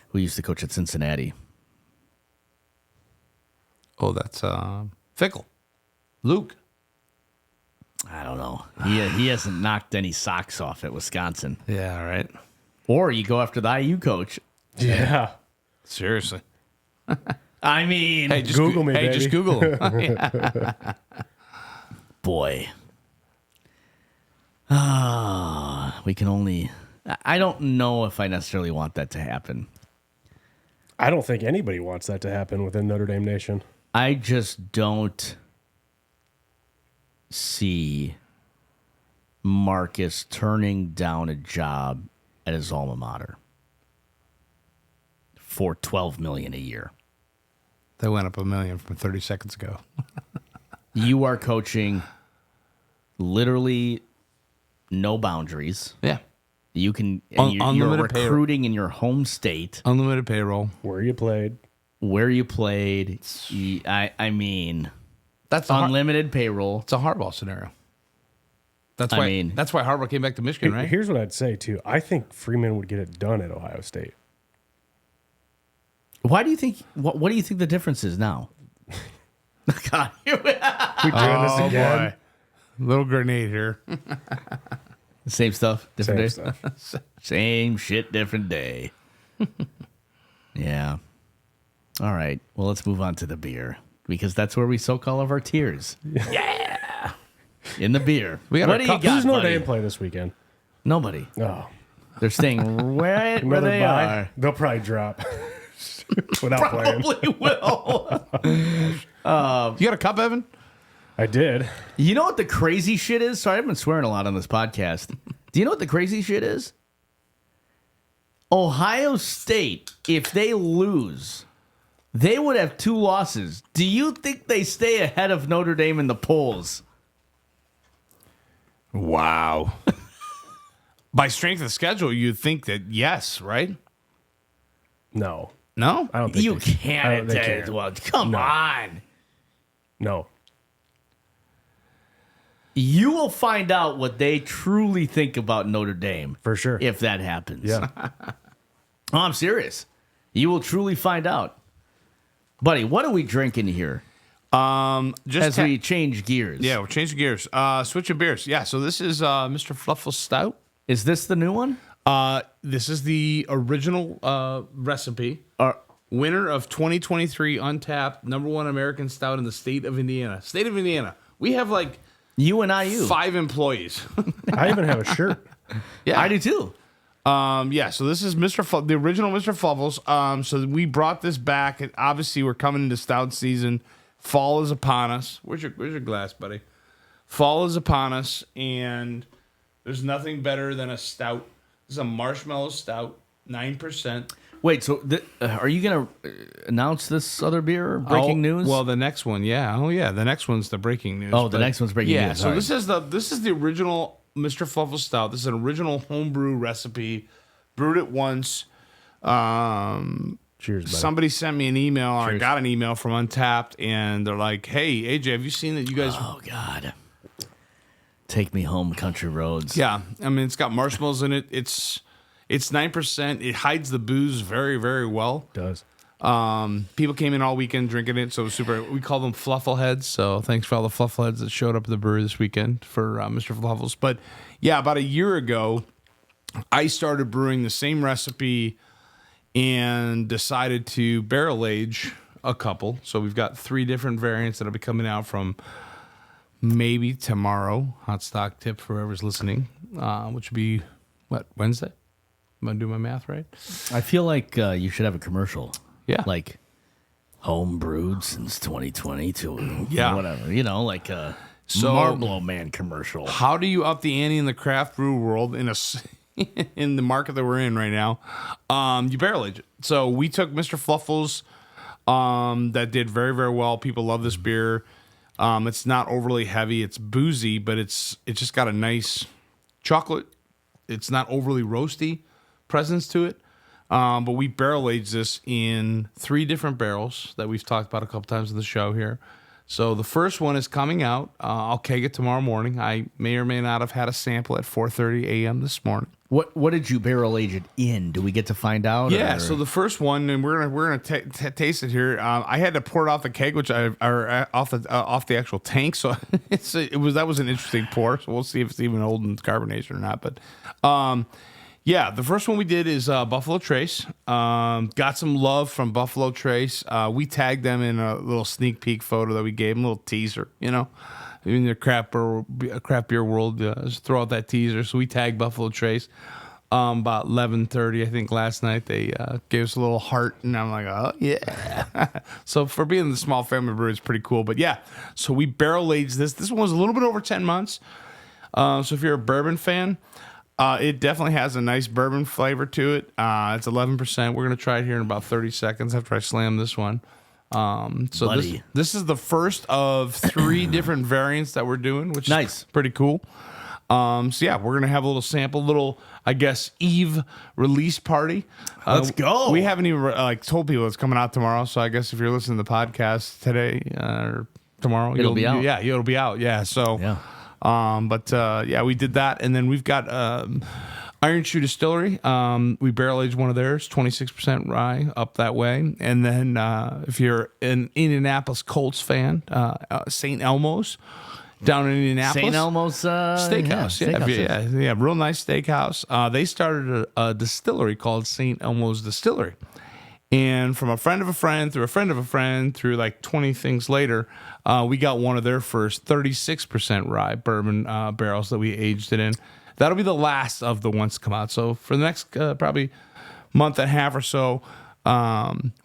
who used to coach at Cincinnati. Oh, that's Fickle. Luke. I don't know. He hasn't knocked any socks off at Wisconsin. Yeah, right. Or you go after the IU coach. Yeah. Seriously. I mean, Hey, just Google me, Hey, baby. just Google him. boy. We can only... I don't know if I necessarily want that to happen. I don't think anybody wants that to happen within Notre Dame Nation. I just don't see Marcus turning down a job at his alma mater for $12 million a year. They went up $1 million from 30 seconds ago. You are coaching literally no boundaries. Yeah. You can and you're Unlimited recruiting in your home state, Unlimited payroll. Where you played. where you played. I mean, That's unlimited payroll. It's a Harbaugh scenario. That's I why. mean- That's why Harbaugh came back to Michigan, right? Here's what I'd say, too. I think Freeman would get it done at Ohio State. Why do you think? What do you think the difference is now? God, We doing this again? Little grenade here. same stuff, different Same day. stuff. Same shit, different day. Yeah. All right. Well, let's move on to the beer because that's where we soak all of our tears. Yeah. In the beer. We got what our do you cup- got, Who's Notre buddy? Dame play this weekend? Nobody. Oh, They're staying where another they bye? are. They'll probably drop without playing. Probably will. You got a cup, Evan? I did. You know what the crazy shit is? Sorry, I've been swearing a lot on this podcast. Do you know what the crazy shit is? Ohio State, if they lose, they would have 2 losses. Do you think they stay ahead of Notre Dame in the polls? Wow. By strength of schedule, you'd think that yes, right? No. No? I don't think You they can't. I don't- they can't. Well, come on. No. You will find out what they truly think about Notre Dame. For sure. If that happens. Yeah. Oh, I'm serious. You will truly find out. Buddy, what are we drinking here Just as we change gears? yeah, we're changing gears. Switching beers. Yeah, so this is Mr. Fluffle Stout. Is this the new one? This is the original recipe. Winner of 2023 Untapped #1 American Stout in the state of Indiana. State of Indiana. We have like UNIU. 5 employees. I even have a shirt. Yeah. I do too. Yeah, so this is the original Mr. Fluffles. So we brought this back. And obviously, we're coming into stout season. Fall is upon us. Where's your glass, buddy? Fall is upon us, and there's nothing better than a stout. This is a marshmallow stout, 9%. Wait, so are you going to announce this other beer? Breaking news? Well, the next one, yeah. Oh, yeah. The next one's the breaking news. Oh, the next one's breaking yeah, news. so All right. this is the original Mr. Fluffle Stout. This is an original homebrew recipe. Brewed it once. Cheers, buddy. Somebody sent me an email, or I Cheers. got an email from Untapped, and they're like, "Hey, AJ, have you seen that you guys?" Oh, God. Take me home, country roads. Yeah, I mean, it's got marshmallows in it. It's 9%. It hides the booze very, very well. Does. People came in all weekend drinking it, so it was super. We call them Fluffle Heads. So thanks for all the Fluffle Heads that showed up at the brewery this weekend for Mr. Fluffles. But yeah, about a year ago, I started brewing the same recipe and decided to barrel age a couple. So we've got 3 different variants that'll be coming out from maybe tomorrow. Hot stock tip for whoever's listening, which would be what, Wednesday? Am I doing my math right? I feel like you should have a commercial. Yeah. Like home brewed since 2022. Yeah. Whatever. You know, like a So- Marlboro Man commercial. How do you up the ante in the craft brew world in the market that we're in right now? You barrel age it. So we took Mr. Fluffles, that did very, very well. People love this beer. It's not overly heavy. It's boozy, but it's just got a nice chocolate. It's not overly roasty presence to it. But we barrel aged this in 3 different barrels that we've talked about a couple times in the show here. So the first one is coming out. I'll keg it tomorrow morning. I may or may not have had a sample at 4:30 a.m. this morning. What did you barrel age it in? Do we get to find out? Yeah. or- So the first one, and we're gonna taste it here. I had to pour it off the keg, or off the actual tank. So that was an interesting pour. So we'll see if it's even old in carbonation or not. But yeah, the first one we did is Buffalo Trace. Got some love from Buffalo Trace. We tagged them in a little sneak peek photo that we gave them, a little teaser, in the craft beer world, just throw out that teaser. So we tagged Buffalo Trace. About 11:30, I think, last night, they gave us a little heart, and I'm like, oh, yeah. So for being the small family brewery, it's pretty cool. But yeah, so we barrel aged this. This one was a little bit over 10 months. So if you're a bourbon fan, it definitely has a nice bourbon flavor to it. It's 11%. We're going to try it here in about 30 seconds after I slam this one. So Buddy. this is the first of 3 different variants that we're doing, which Nice. is pretty cool. So yeah, we're going to have a little sample, I guess, Eve release party. Let's go. We haven't even told people it's coming out tomorrow. So I guess if you're listening to the podcast today or tomorrow, It'll be out. Yeah, it'll be out. Yeah. So Yeah. Yeah, we did that, and then we've got Iron Shoe Distillery. We barrel aged one of theirs, 26% rye, up that way. And then if you're an Indianapolis Colts fan, St. Elmo's down in Indianapolis. St. Elmo's Steakhouse. Yeah, real nice steakhouse. They started a distillery called St. Elmo's Distillery. And from a friend of a friend, through a friend of a friend, through like 20 things later, we got one of their first 36% rye bourbon barrels that we aged it in. That'll be the last of the ones to come out. So for the next probably month and a half or so,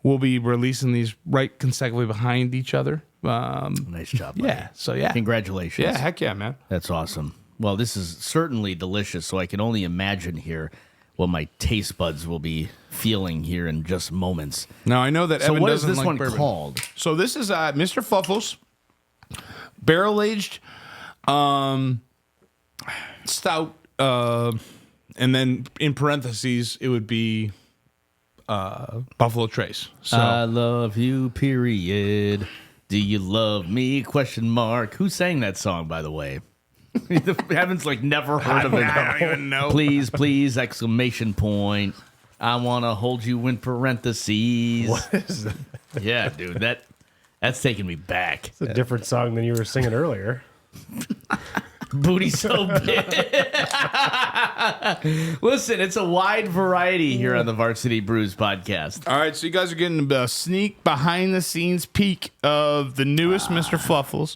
we'll be releasing these right consecutively behind each other. Nice job. Buddy. Yeah. So yeah. Congratulations. Yeah. Heck yeah, man. That's awesome. Well, this is certainly delicious, so I can only imagine here what my taste buds will be feeling here in just moments. Now I know that So Evan what is doesn't this like one bourbon. called? So this is Mr. Fluffles barrel aged stout And then in parentheses, it would be Buffalo Trace. So I love you, period. Do you love me? Question mark. Who sang that song, by the way? Haven't never heard of it. I don't even know. Please, please! Exclamation point. I want to hold you in parentheses. What is that? Yeah, dude, that's taking me back. It's a different song than you were singing earlier. Booty so big. Listen, it's a wide variety here on the Varsity Brews Podcast. all right, so you guys are getting a sneak behind the scenes peek of the newest Mr. Fluffles.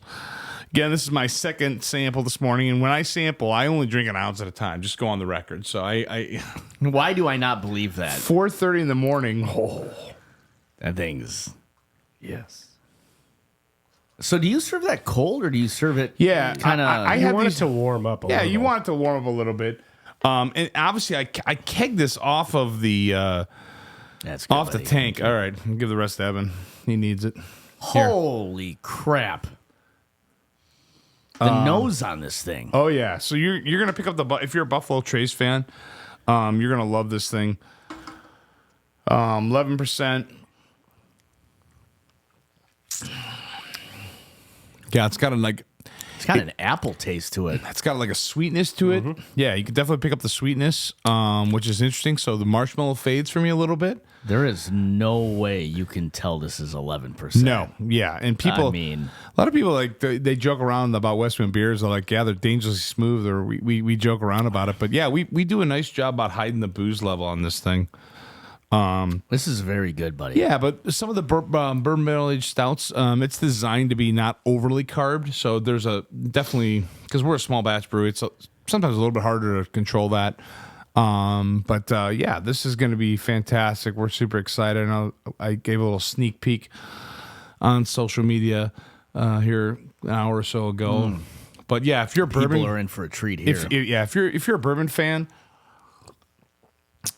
Again, this is my second sample this morning, and when I sample, I only drink an ounce at a time. Just go on the record. So I Why do I not believe that? 4:30 in the morning. That thing's. Yes. So do you serve that cold or do you serve it? Yeah, kind of. I You have want these- it to warm up a Yeah, little. you want it to warm up a little bit. And obviously, I kegged this off of the That's good, off the buddy. tank. All right, I'll give the rest to Evan. He needs it. Holy crap! The nose on this thing. Oh yeah, so you're gonna pick up if you're a Buffalo Trace fan, you're gonna love this thing. 11%. Yeah, it's got It's got an apple taste to it. it's got like a sweetness to it. Yeah, you can definitely pick up the sweetness, which is interesting. So the marshmallow fades for me a little bit. There is no way you can tell this is 11%. No, yeah, and people. I mean, a lot of people they joke around about WestWind beers. They're like, yeah, they're dangerously smooth, or we joke around about it. But yeah, we do a nice job about hiding the booze level on this thing. this is very good, buddy. Yeah, but some of the bourbon barrel aged stouts, it's designed to be not overly carved. So there's definitely, because we're a small batch brewery, it's sometimes a little bit harder to control that. Yeah, this is going to be fantastic. We're super excited. I gave a little sneak peek on social media here an hour or so ago. But yeah, if you're a People bourbon, are in for a treat here. if you're a bourbon fan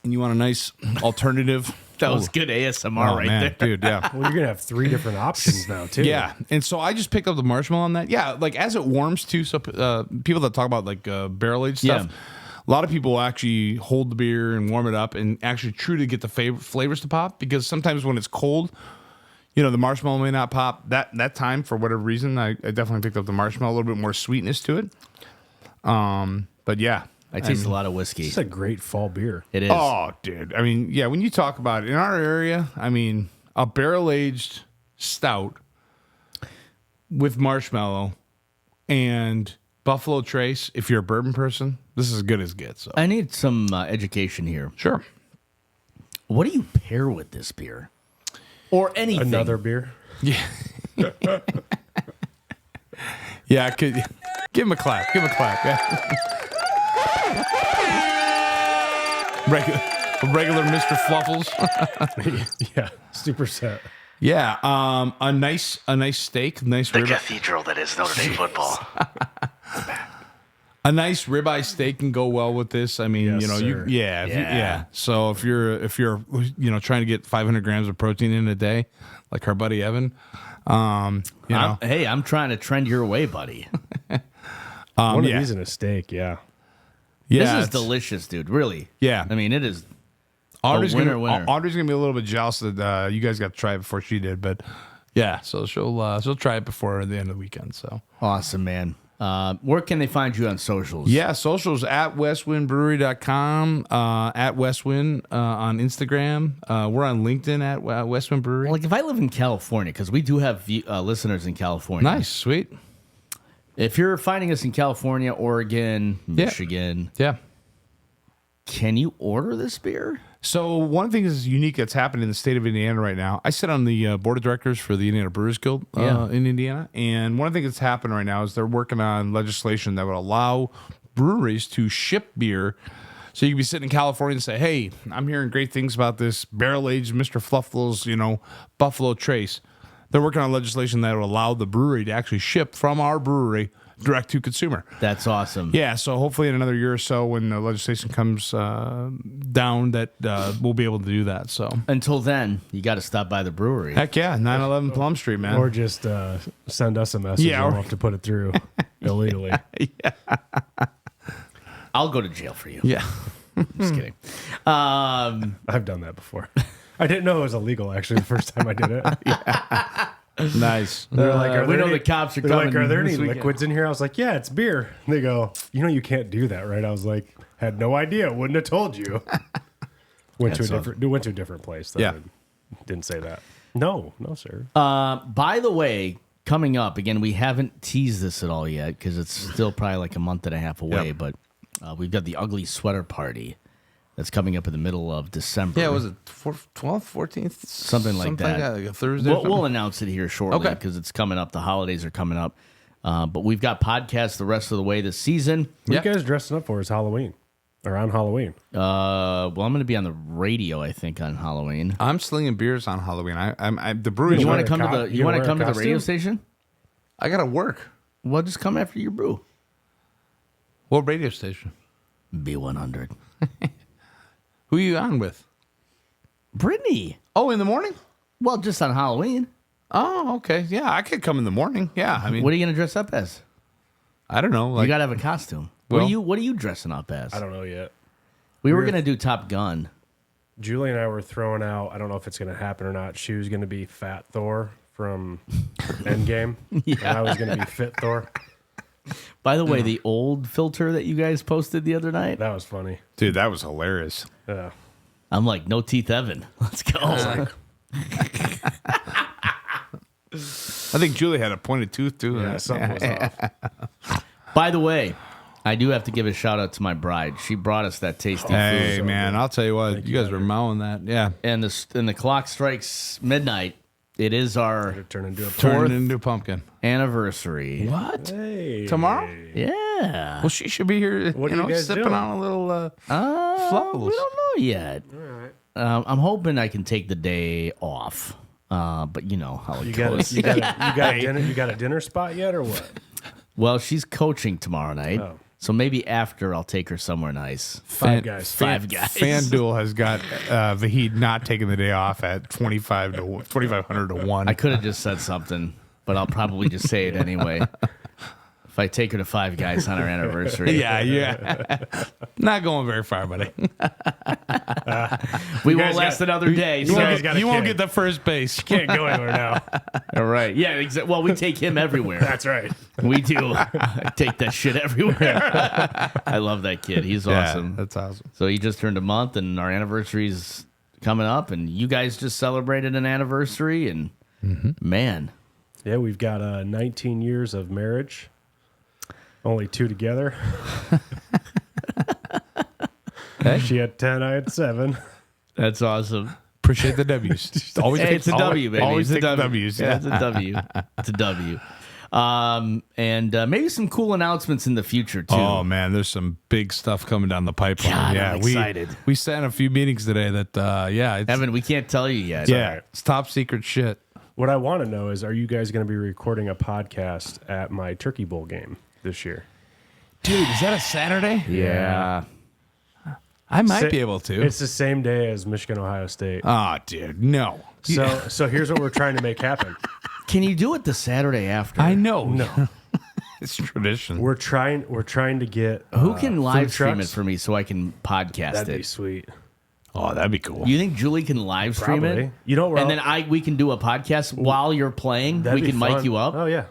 and you want a nice alternative, that was good ASMR right there. dude. Yeah. Well, you're going to have 3 different options now, too. Yeah, and so I just picked up the marshmallow on that. Yeah, like as it warms too. So people that talk about like barrel aged stuff, a lot of people actually hold the beer and warm it up and actually true to get the flavors to pop, because sometimes when it's cold, the marshmallow may not pop that time for whatever reason. I definitely picked up the marshmallow, a little bit more sweetness to it. But yeah. I taste a lot of whiskey. It's a great fall beer. It is. Oh, dude. I mean, yeah, when you talk about it in our area, I mean, a barrel aged stout with marshmallow and Buffalo Trace, if you're a bourbon person, this is as good as it gets. So. I need some education here. Sure. What do you pair with this beer? Or anything? Another beer. Yeah. Yeah, give him a clap. Give him a clap. Yeah. Regular Mr. Fluffles. Yeah, super set. Yeah, a nice steak, nice The rib, cathedral that is Notre Dame football. a nice ribeye steak can go well with this. I mean, Yes, sir. yeah. So if you're trying to get 500 grams of protein in a day, like our buddy Evan, Hey, I'm trying to trend your way, buddy. One of yeah. these and a steak, yeah. Yeah, This is it's- delicious, dude. Really. Yeah. I mean, it is. Audrey's winner. Audrey's gonna be a little bit jealous that you guys got to try it before she did, but yeah, so she'll try it before the end of the weekend. So Awesome, man. Where can they find you on socials? yeah, socials at westwindbrewery.com, at westwind on Instagram. We're on LinkedIn at Westwind Brewery. Like, if I live in California, because we do have listeners in California. Nice, sweet, If you're finding us in California, Oregon, Michigan, yeah. can you order this beer? So one thing is unique that's happening in the state of Indiana right now. I sit on the board of directors for the Indiana Brewers Guild in Indiana, and one of the things that's happening right now is they're working on legislation that would allow breweries to ship beer. So you can be sitting in California and say, "Hey, I'm hearing great things about this barrel-aged Mr. Fluffle's, Buffalo Trace." They're working on legislation that will allow the brewery to actually ship from our brewery direct to consumer. That's awesome. Yeah, so hopefully in another year or so, when the legislation comes down, that we'll be able to do that. So Until then, you got to stop by the brewery. heck yeah, 911 Plum Street, man. Or just send us a message. Yeah, Yeah, or- we'll have to put it through illegally. I'll go to jail for you. yeah, Just kidding. I've done that before. I didn't know it was illegal, actually, the first time I did it. Nice. They're like, we know the cops are they're coming. like, are there any this weekend." liquids in here? I was like, yeah, it's beer. And they go, you can't do that, right? I was like, had no idea. Wouldn't have told you. Went to a different place. Though. Yeah. Didn't say that. No, sir. By the way, coming up, again, we haven't teased this at all yet because it's still probably like a month and a half away, Yep. but we've got the Ugly Sweater Party that's coming up in the middle of December. Yeah, was it 12th, 14th? Something like that. Like a Thursday? or We'll something? announce it here shortly Okay. because it's coming up. The holidays are coming up. But we've got podcasts the rest of the way this season. What are you guys dressing up for? Is Halloween? Around Halloween? Well, I'm going to be on the radio, I think, on Halloween. I'm slinging beers on Halloween. I'm the brewery. You wear want to a come to co- the? you You want to wear a come to the radio costume? station? I got to work. Well, just come after your brew. What radio station? B100. Who are you on with? Brittany. Oh, in the morning? Well, just on Halloween. Oh, okay. Yeah, I could come in the morning. Yeah, I mean, What are you going to dress up as? I don't know. Like, You got to have a costume. Well- What are you dressing up as? I don't know yet. We were going to do Top Gun. Julie and I were throwing out, I don't know if it's going to happen or not. She was going to be Fat Thor from Endgame. And I was going to be Fit Thor. By the way, the old filter that you guys posted the other night, That was funny. dude, that was hilarious. Yeah. I'm like, no teeth Evan. Let's go. I think Julie had a pointed tooth too. Yeah, something was off. By the way, I do have to give a shout out to my bride. She brought us that tasty Hey food. man, I'll tell you what, you guys were mowing that. Yeah, And the clock strikes midnight. It is our It turned into a turned into pumpkin. anniversary. What? Hey. Tomorrow? Yeah. Well, she should be here. What are you guys sipping doing? on a little. We don't know yet. I'm hoping I can take the day off. But you know how it You goes. got a dinner spot yet or what? Well, she's coaching tomorrow night. Oh. So maybe after I'll take her somewhere nice. Five Guys. Five Guys. FanDuel has got Vahid not taking the day off at 2,500 to 1. I could have just said something, but I'll probably just say it anyway. If I take her to Five Guys on our anniversary. Yeah. Not going very far, buddy. We won't guys last got- another day. you So. guys got a You won't kid. get the first base. Can't go anywhere now. All right. Yeah, well, we take him everywhere. That's right. We do. Take that shit everywhere. I love that kid. He's awesome. That's awesome. So he just turned a month, and our anniversary's coming up, and you guys just celebrated an anniversary, and man, Yeah, we've got 19 years of marriage. Only 2 together. She had 10, I had 7. that's awesome. Appreciate the W's. Always Hey, take, it's a W, baby. Always It's a take the W. W's. Yeah, it's a W. It's a W. And maybe some cool announcements in the future too. Oh man, there's some big stuff coming down the pipeline. God, yeah, I'm excited. We sat in a few meetings today that it's, Evan, we can't tell you yet. yeah, it's top secret shit. What I want to know is, are you guys going to be recording a podcast at my Turkey Bowl game this year? Dude, is that a Saturday? Yeah. I might Sa- be able to. It's the same day as Michigan, Ohio State. Oh, dude, no. So here's what we're trying to make happen. Can you do it the Saturday after? I know. No, It's tradition. we're trying to get Who can live food stream trucks. it for me so I can podcast That'd be it? sweet. Oh, that'd be cool. You think Julie can live stream Probably. it? You know, And then we can do a podcast while you're playing. that'd We be can mic fun. you up. Oh yeah,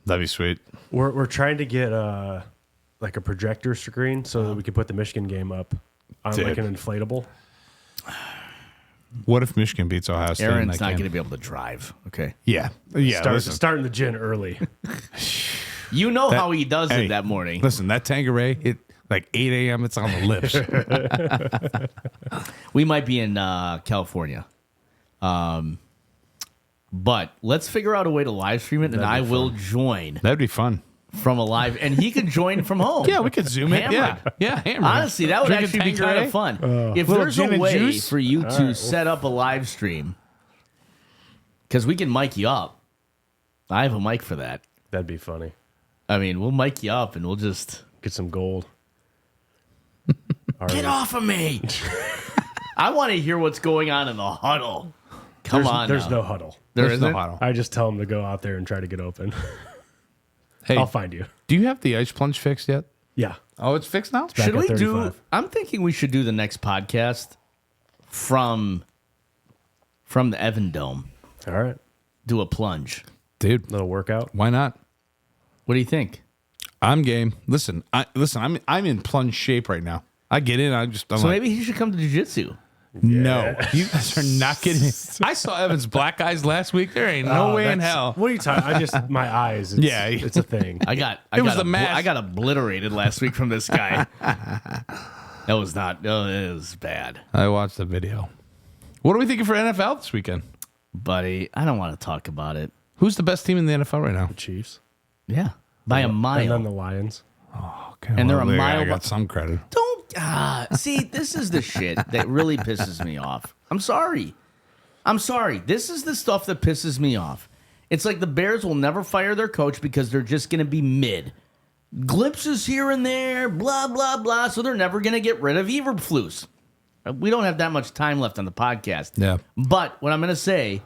That'd be sweet. we're trying to get like a projector screen so that we can put the Michigan game up on like Dude. an inflatable. What if Michigan beats Ohio State? Aaron's in that not game? going to be able to drive. Okay. Yeah. Listen. Starting the gin early. You know how he does Hey, it that morning. Listen, that Tanqueray, it like 8 a.m. It's on the lips. We might be in California. But let's figure out a way to live stream it, and I will join That'd be fun. from a live, and he can join from home. Yeah, we could zoom it. Hammered. Yeah, hammered. Honestly, that would Drinking actually be kind Tanqueray? of fun. If Little there's gin a and way juice? for you to set up a live stream, because we can mic you up. I have a mic for that. That'd be funny. I mean, we'll mic you up, and we'll just Get some gold. get off of me. I want to hear what's going on in the huddle. Come on, There's now. no huddle. There's no isn't? huddle. I just tell them to go out there and try to get open. Hey, I'll find you. do you have the ice plunge fixed yet? Yeah. Oh, it's fixed now? back Should at we do? 35. I'm thinking we should do the next podcast from the Evan Dome. All right. Do a plunge. Dude, Little workout. why not? What do you think? I'm game. Listen, I'm in plunge shape right now. I get in. I'm So like, maybe he should come to jiu-jitsu. no, you guys are not getting it. I saw Evan's black eyes last week. There ain't no way in That's- hell. What are you talking? My eyes. It's, Yeah. It's a thing. I got obliterated last week from this guy. That was not. Oh, it was bad, I watched the video. What are we thinking for NFL this weekend? buddy. I don't want to talk about it. Who's the best team in the NFL right now? Chiefs. Yeah, by a mile. And then the Lions. Okay, And they're a they mile got be- some credit. Don't see. This is the shit that really pisses me off. I'm sorry. This is the stuff that pisses me off. It's like the Bears will never fire their coach because they're just going to be mid. Glimpses here and there, blah, blah, blah. So they're never going to get rid of Eberflus. We don't have that much time left on the podcast. Yeah. But what I'm going to say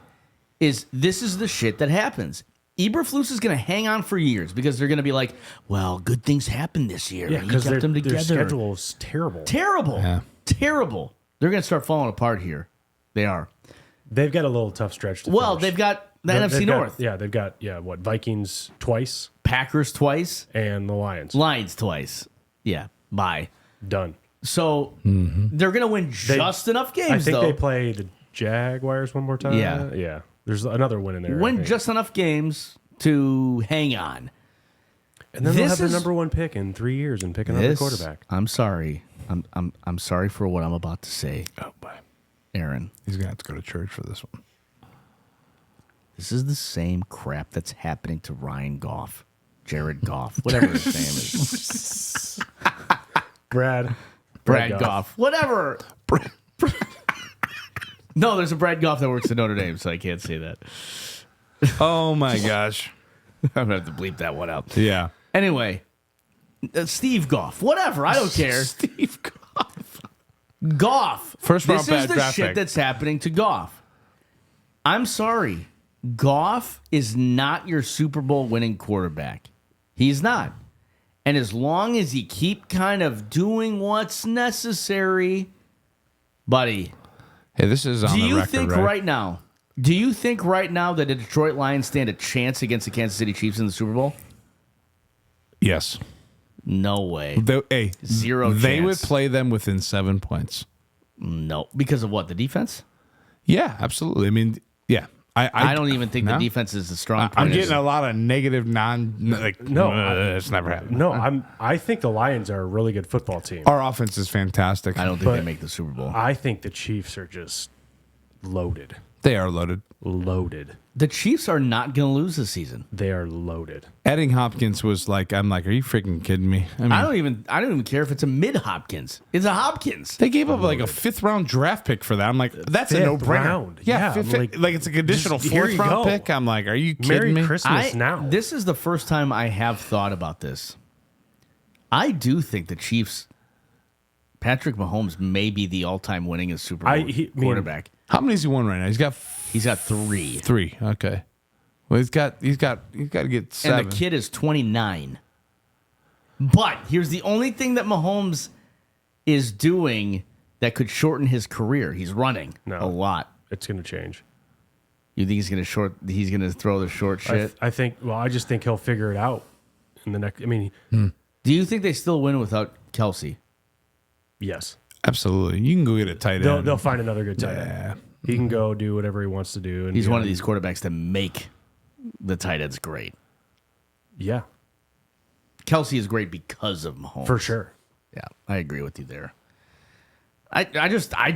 is this is the shit that happens. Eberflus is going to hang on for years because they're going to be like, well, good things happened this year. Yeah, He because kept them their together. schedule is terrible. Terrible. Yeah. Terrible. They're going to start falling apart here. They are. They've got a little tough stretch to Well, finish. they've got the They've NFC got- North. They've got Vikings twice Packers twice. and the Lions. Lions twice. Yeah. Bye. Done. So they're going to win just enough games, I think though. they play the Jaguars one more time. Yeah. Yeah. There's another win in there. I win think. just enough games to hang on. and then they'll this have is- the number one pick in 3 years and pick another quarterback. I'm sorry. I'm sorry for what I'm about to say, Oh, boy. Aaron. He's going to have to go to church for this one. This is the same crap that's happening to Ryan Goff, Jared Goff, whatever his name is. Brad Goff. Whatever. No, there's a Brad Goff that works at Notre Dame, so I can't say that. Oh, my gosh. I'm going to have to bleep that one out. Yeah. Anyway, Steve Goff. Whatever. I don't care. Steve Goff. Goff. First round This bad is the draft shit pick. that's happening to Goff. I'm sorry. Goff is not your Super Bowl winning quarterback. He's not. And as long as he keep kind of doing what's necessary, buddy, Hey, this is on do the you record, think right? right now that the Detroit Lions stand a chance against the Kansas City Chiefs in the Super Bowl? Yes. No way. Hey, Zero They chance. would play them within 7 points. No. Because of what? The defense? Yeah, absolutely. I mean, yeah. I don't even think no? the defense is the strong point. I'm getting a lot of negative it's never happened. No, I think the Lions are a really good football team. Our offense is fantastic. I don't think they But- make the Super Bowl. I think the Chiefs are just loaded. They are loaded. Loaded. The Chiefs are not going to lose this season. They are loaded. Adding Hopkins was like, I'm like, are you freaking kidding me? I mean, I don't even care if it's a mid Hopkins. It's a Hopkins. they gave up like a 5th round draft pick for that. I'm like, that's a Fifth no brainer. round. Yeah, Yeah, like it's a conditional just here 4th you round go. pick. I'm like, are you kidding Merry me? Christmas now. This is the first time I have thought about this. I do think the Chiefs, Patrick Mahomes may be the all-time winningest Super Bowl quarterback. How many has he won right now? He's got 3. 3. Okay. Well, he's got to get 7. And the kid is 29. But here's the only thing that Mahomes is doing that could shorten his career. He's running a lot. It's going to change. You think he's going to throw the short shit? I think. Well, I just think he'll figure it out in the next. I mean, Do you think they still win without Kelsey? yes, Absolutely. You can go get a tight end. they'll find another good tight Yeah. end. He can go do whatever he wants to do. And He's be one on- of these quarterbacks that make the tight ends great. Yeah, Kelsey is great because of Mahomes. for sure. Yeah, I agree with you there. I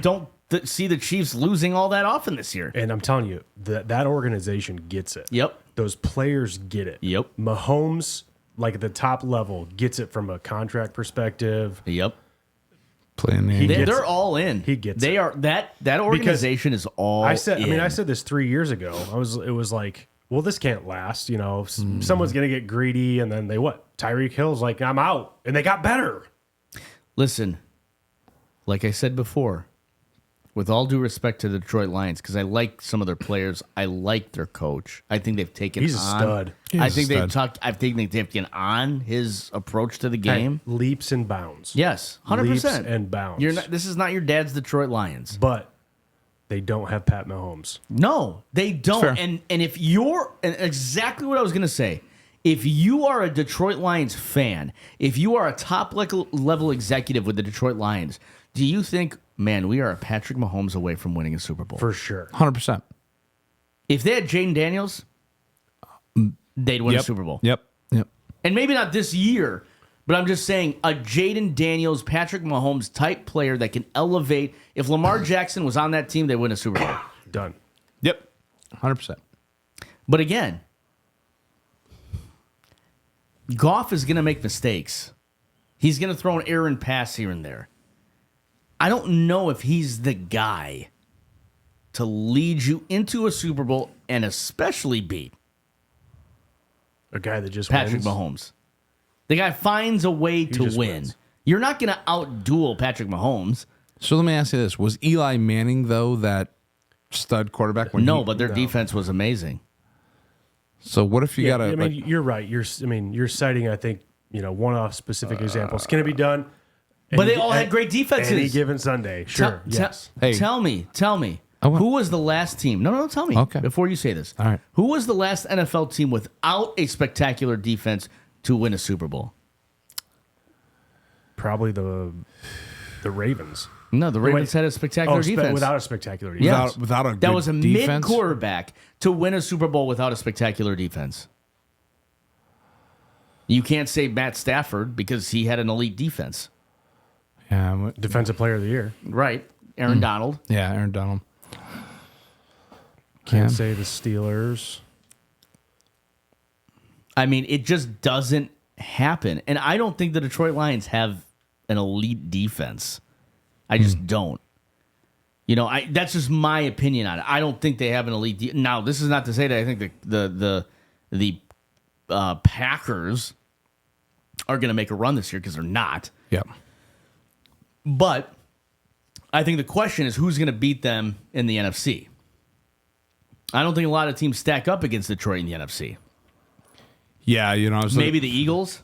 don't see the Chiefs losing all that often this year. And I'm telling you, that organization gets it. Yep. Those players get it. Yep. Mahomes, like at the top level, gets it from a contract perspective. Yep. Playing the He gets They're it. all in. He gets They it. are that organization is all I said in. this 3 years ago. It was like, well, this can't last. You know, someone's gonna get greedy, and then Tyreek Hill's like, I'm out, and they got better. Listen, like I said before, with all due respect to the Detroit Lions, because I like some of their players, I like their coach. I think they've taken. He's a stud. I think they've taken on his approach to the game. At leaps and bounds. Yes, 100%. Leaps and bounds. This is not your dad's Detroit Lions. But they don't have Pat Mahomes. No, they don't. Fair. And if you're exactly what I was going to say, if you are a Detroit Lions fan, if you are a top level executive with the Detroit Lions, do you think, man, we are a Patrick Mahomes away from winning a Super Bowl? For sure. 100%. If they had Jaden Daniels, they'd win a Super Bowl. Yep. And maybe not this year, but I'm just saying a Jaden Daniels, Patrick Mahomes type player that can elevate. If Lamar Jackson was on that team, they win a Super Bowl. Done. Yep. 100%. But again, Goff is going to make mistakes. He's going to throw an errant pass here and there. I don't know if he's the guy to lead you into a Super Bowl and especially beat A guy that just Patrick wins. Mahomes. The guy finds a way to just win. wins. You're not going to outduel Patrick Mahomes. So let me ask you this. Was Eli Manning, though, that stud quarterback? But their defense was amazing. So what if you got I a... mean, you're right. You're citing, I think, one-off specific examples. Can it be done? But they all had great defenses. Any given Sunday. Sure. Yes. Hey. Tell me. I want- Who was the last team? No, tell me. Okay. Before you say this. All right. Who was the last NFL team without a spectacular defense to win a Super Bowl? Probably the Ravens. No, the Ravens had a spectacular defense. Without a spectacular defense. Yes. Without a good that was a defense? mid quarterback to win a Super Bowl without a spectacular defense. You can't say Matt Stafford because he had an elite defense. Yeah, Defensive Player of the Year. Right. Aaron Donald. yeah, Aaron Donald. Can't say the Steelers. I mean, it just doesn't happen. And I don't think the Detroit Lions have an elite defense. I just don't. That's just my opinion on it. I don't think they have an elite Now, this is not to say that I think the Packers are going to make a run this year because they're not. Yep. But I think the question is who's going to beat them in the NFC. I don't think a lot of teams stack up against Detroit in the NFC. Yeah, I was Maybe the Eagles,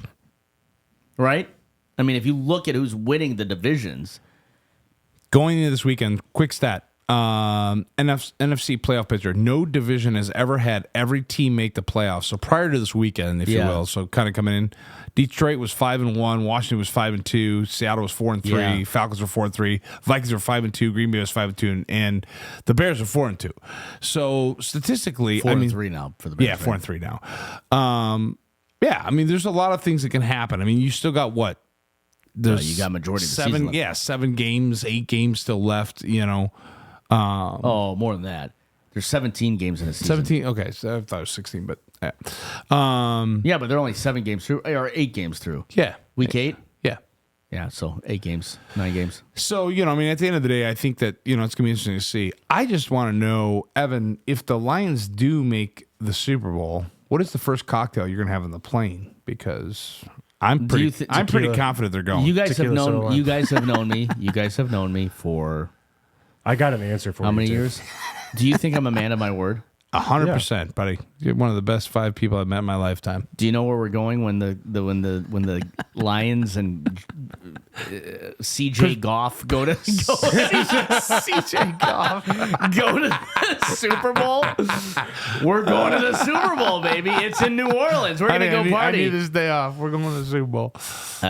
right? I mean, if you look at who's winning the divisions. Going into this weekend, quick stat. NFC playoff picture. No division has ever had every team make the playoffs. So prior to this weekend, if you will, so kind of coming in, Detroit was 5-1, Washington was 5-2, Seattle was 4-3, Falcons were 4-3, Vikings were 5-2, Green Bay was 5-2, and the Bears were 4-2. So statistically, 4-3 now for the Bears. Yeah, 4-3 now. Yeah, I mean, there's a lot of things that can happen. I mean, you still got what? You got majority of the season left. Yeah, 7 games, 8 games still left. More than that. There's 17 games in a season. 17. Okay, so I thought it was 16, but yeah. Yeah, but they're only 7 games through, or 8 games through. Yeah, Week 8? yeah. Yeah, so 8 games, 9 games. So, I mean, at the end of the day, I think that, it's going to be interesting to see. I just want to know, Evan, if the Lions do make the Super Bowl, what is the first cocktail you're going to have in the plane? Because I'm pretty confident they're going. You guys have Tequila known. Soda You guys have known me. You guys have known me for I got an answer for how you. many too. years? Do you think I'm a man of my word? 100%, buddy. You're one of the best 5 people I've met in my lifetime. Do you know where we're going when the Lions and CJ Goff go to CJ Goff go to the Super Bowl? We're going to the Super Bowl, baby. It's in New Orleans. We're gonna go party. I need this day off. We're going to the Super Bowl.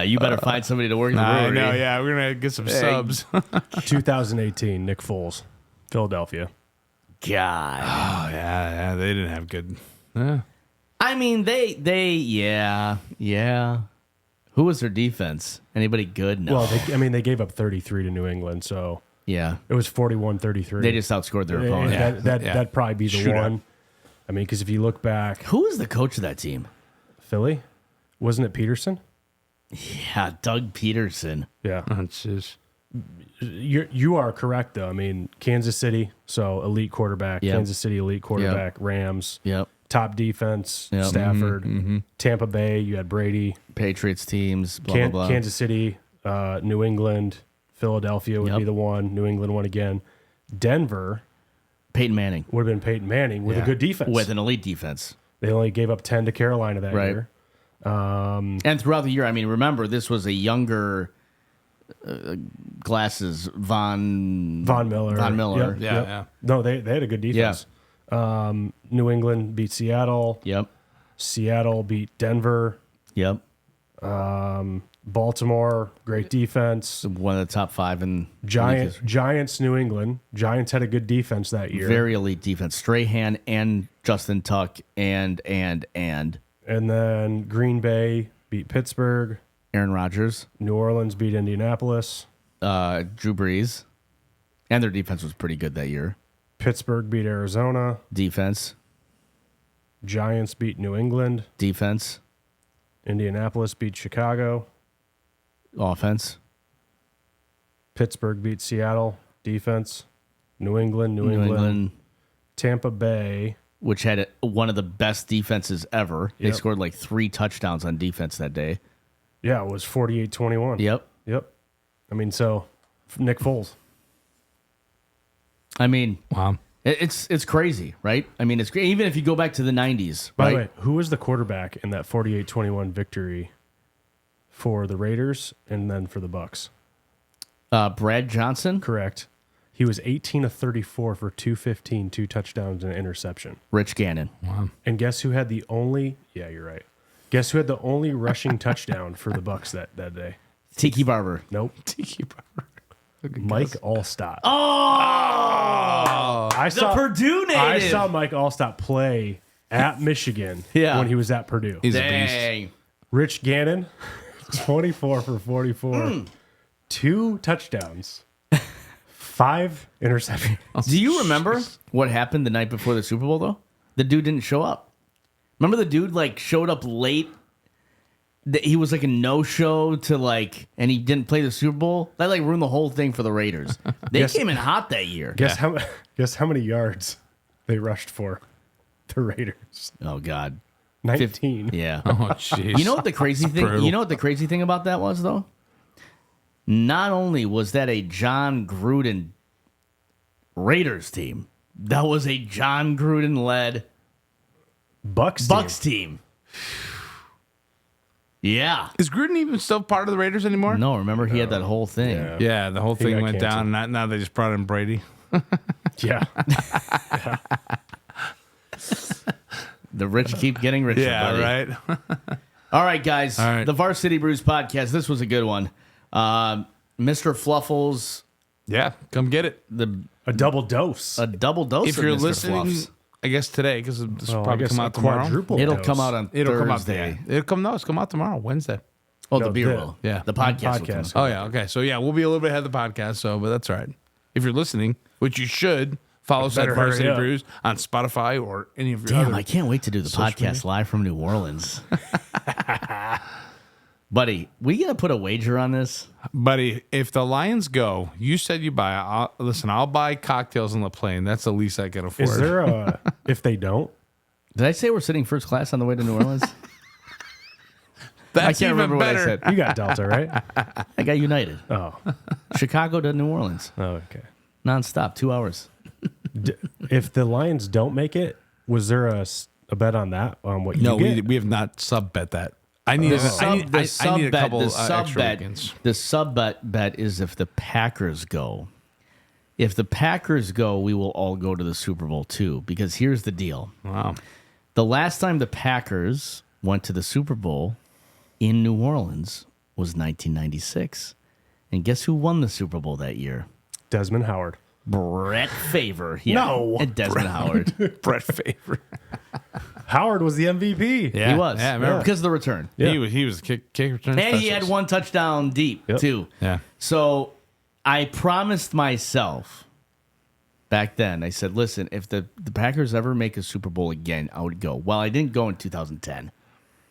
You better find somebody to work in the brewery. I know, yeah. We're going to get some subs. 2018, Nick Foles, Philadelphia. God. Oh, yeah. They didn't have good. I mean, yeah. Who was their defense? Anybody good? No. Well, they gave up 33 to New England, so yeah. it was 41-33. They just outscored their opponent. Yeah. That'd probably be the Shootout. one. I mean, because if you look back, Who was the coach of that team? Philly, wasn't it Peterson? Yeah, Doug Peterson. Yeah. It's just, You are correct, though. I mean, Kansas City, so elite quarterback. Yep. Kansas City, elite quarterback. Rams, Yep. top defense. Yep. Stafford. Tampa Bay, you had Brady. Patriots teams, blah, blah, blah. Kansas City, New England, Philadelphia would Yep. be the one. New England won again. Denver Peyton Manning would have been Peyton Manning with a good defense. with an elite defense. They only gave up 10 to Carolina that year. And throughout the year, I mean, remember, this was a younger glasses Von Miller. Yep, Yeah, yep. yeah. No, they had a good defense. New England beat Seattle. Yep. Seattle beat Denver. Yep. Baltimore, great defense. One of the top 5 in Giants, New England. Giants had a good defense that year. very elite defense. Strahan and Justin Tuck and And then Green Bay beat Pittsburgh. Aaron Rodgers, New Orleans beat Indianapolis. Drew Brees, and their defense was pretty good that year. Pittsburgh beat Arizona. Defense. Giants beat New England. Defense. Indianapolis beat Chicago. Offense. Pittsburgh beat Seattle. Defense. New England. Tampa Bay. Which had one of the best defenses ever. They Yep. scored like 3 touchdowns on defense that day. Yeah, it was 48-21. Yep. I mean, so Nick Foles. I mean, Wow. it's crazy, right? I mean, it's great. Even if you go back to the 90s, By right? the way, who was the quarterback in that 48-21 victory for the Raiders and then for the Bucks? Brad Johnson, Correct. He was 18 of 34 for 215, 2 touchdowns and an interception. Rich Gannon. And guess who had the only? Yeah, you're right. Guess who had the only rushing touchdown for the Bucks that day? Tiki Barber. Nope. Tiki Barber. Mike Allstott. Oh, I the Purdue native. I saw Mike Allstott play at Michigan Yeah. when he was at Purdue. He's a beast. Dang. Rich Gannon, 24 for 44, 2 touchdowns, 5 interceptions. Do you remember what happened the night before the Super Bowl, though? The dude didn't show up. Remember the dude, like, showed up late? He was, like, a no-show to, like, and he didn't play the Super Bowl? That, like, ruined the whole thing for the Raiders. They Guess- came in hot that year. Guess how many yards they rushed for the Raiders? Oh, God. 19. Yeah. Oh, jeez. You know what the crazy thing? brutal. You know what the crazy thing about that was, though? Not only was that a John Gruden Raiders team, that was a John Gruden led Bucks team. Yeah. Is Gruden even still part of the Raiders anymore? No, remember he had that whole thing. Yeah. Yeah, the whole thing got went canceled. down. And now they just brought in Brady. Yeah. The rich keep getting richer. buddy. right. All right, guys. All right. The Varsity Brews Podcast. This was a good one. Mr. Fluffles, Yeah, come get it. A double dose. a double dose If of you're Mr. listening, Fluffs. I guess today, because this will Well, I probably guess come a out tomorrow. quadruple It'll dose. come out on It'll come out Thursday. today. It's come out tomorrow, Wednesday. Oh, No, the beer the- will. yeah. The podcast. Will come Podcast. out. Oh, yeah. Okay. So, yeah, we'll be a little bit ahead of the podcast, but that's all right. If you're listening, which you should, follow us at Better hurry Varsity up. Brews on Spotify or any of your Damn, other. I can't wait to do the podcast live from New Orleans. Buddy, we got to put a wager on this. Buddy, if the Lions go, you said you buy. I'll buy cocktails in La Plaine. That's the least I can afford. Is there a, if they don't? Did I say we're sitting first class on the way to New Orleans? That's I can't even remember better. what I said. You got Delta, right? I got United. Oh. Chicago to New Orleans. Oh, okay. Nonstop, 2 hours. If the Lions don't make it, was there a bet on that? On what you No, get? we have not sub bet that. I need, I need a couple extra weekends. The sub bet is if the Packers go. If the Packers go, we will all go to the Super Bowl too. Because here's the deal. Wow. The last time the Packers went to the Super Bowl in New Orleans was 1996. And guess who won the Super Bowl that year? Desmond Howard. Brett Favre. Yeah. No. And Desmond Howard. Brett Favre. Howard was the MVP. Yeah, He was. Yeah, I remember. Because of the return. Yeah. He was kick return. And he had specialist. 1 touchdown deep, Yep. too. Yeah. So I promised myself back then, I said, listen, if the Packers ever make a Super Bowl again, I would go. Well, I didn't go in 2010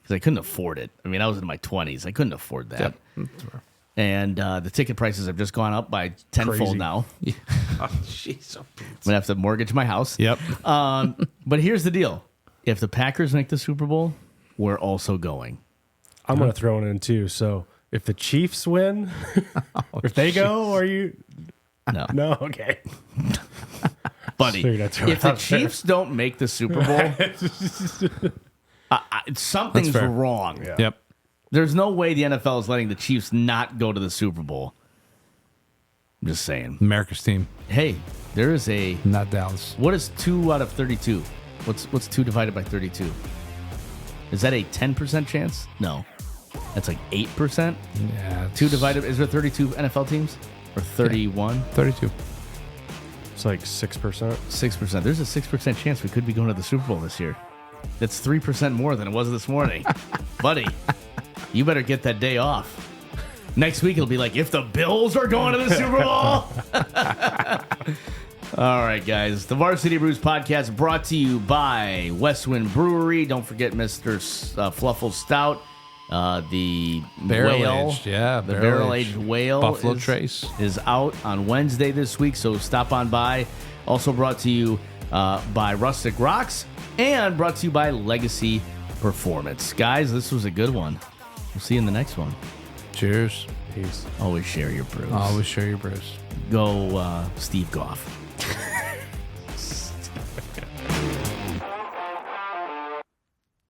because I couldn't afford it. I mean, I was in my 20s. I couldn't afford that. And the ticket prices have just gone up by tenfold Crazy. now. Oh, jeez. I'm going to have to mortgage my house. Yep. But here's the deal. If the Packers make the Super Bowl, we're also going. I'm going to throw it in too. So if the Chiefs win, if they go, are you? No. No, okay. buddy. Figured I'd throw it If the out there. Chiefs don't make the Super Bowl, something's fair. wrong. Yeah. Yep. There's no way the NFL is letting the Chiefs not go to the Super Bowl. I'm just saying. America's team, Hey, there is a. not Dallas. What is 2 out of 32? What's 2 divided by 32? Is that a 10% chance? No. That's like 8%? Yeah. 2 divided. Is there 32 NFL teams? Or 31? 32. It's like 6%. 6%. There's a 6% chance we could be going to the Super Bowl this year. That's 3% more than it was this morning. Buddy, you better get that day off. Next week it'll be like, if the Bills are going to the Super Bowl. All right, guys. The Varsity Brews Podcast brought to you by WestWind Brewery. Don't forget Mr. Fluffle Stout. The Barrel-aged, yeah, The barrel-aged. barrel-aged whale Buffalo is, Trace. is out on Wednesday this week, so stop on by. Also brought to you by Rustic Rocks and brought to you by Legacy Performance. Guys, this was a good one. We'll see you in the next one. Cheers. Peace. Always share your brews. Always share your brews. Go Steve Goff.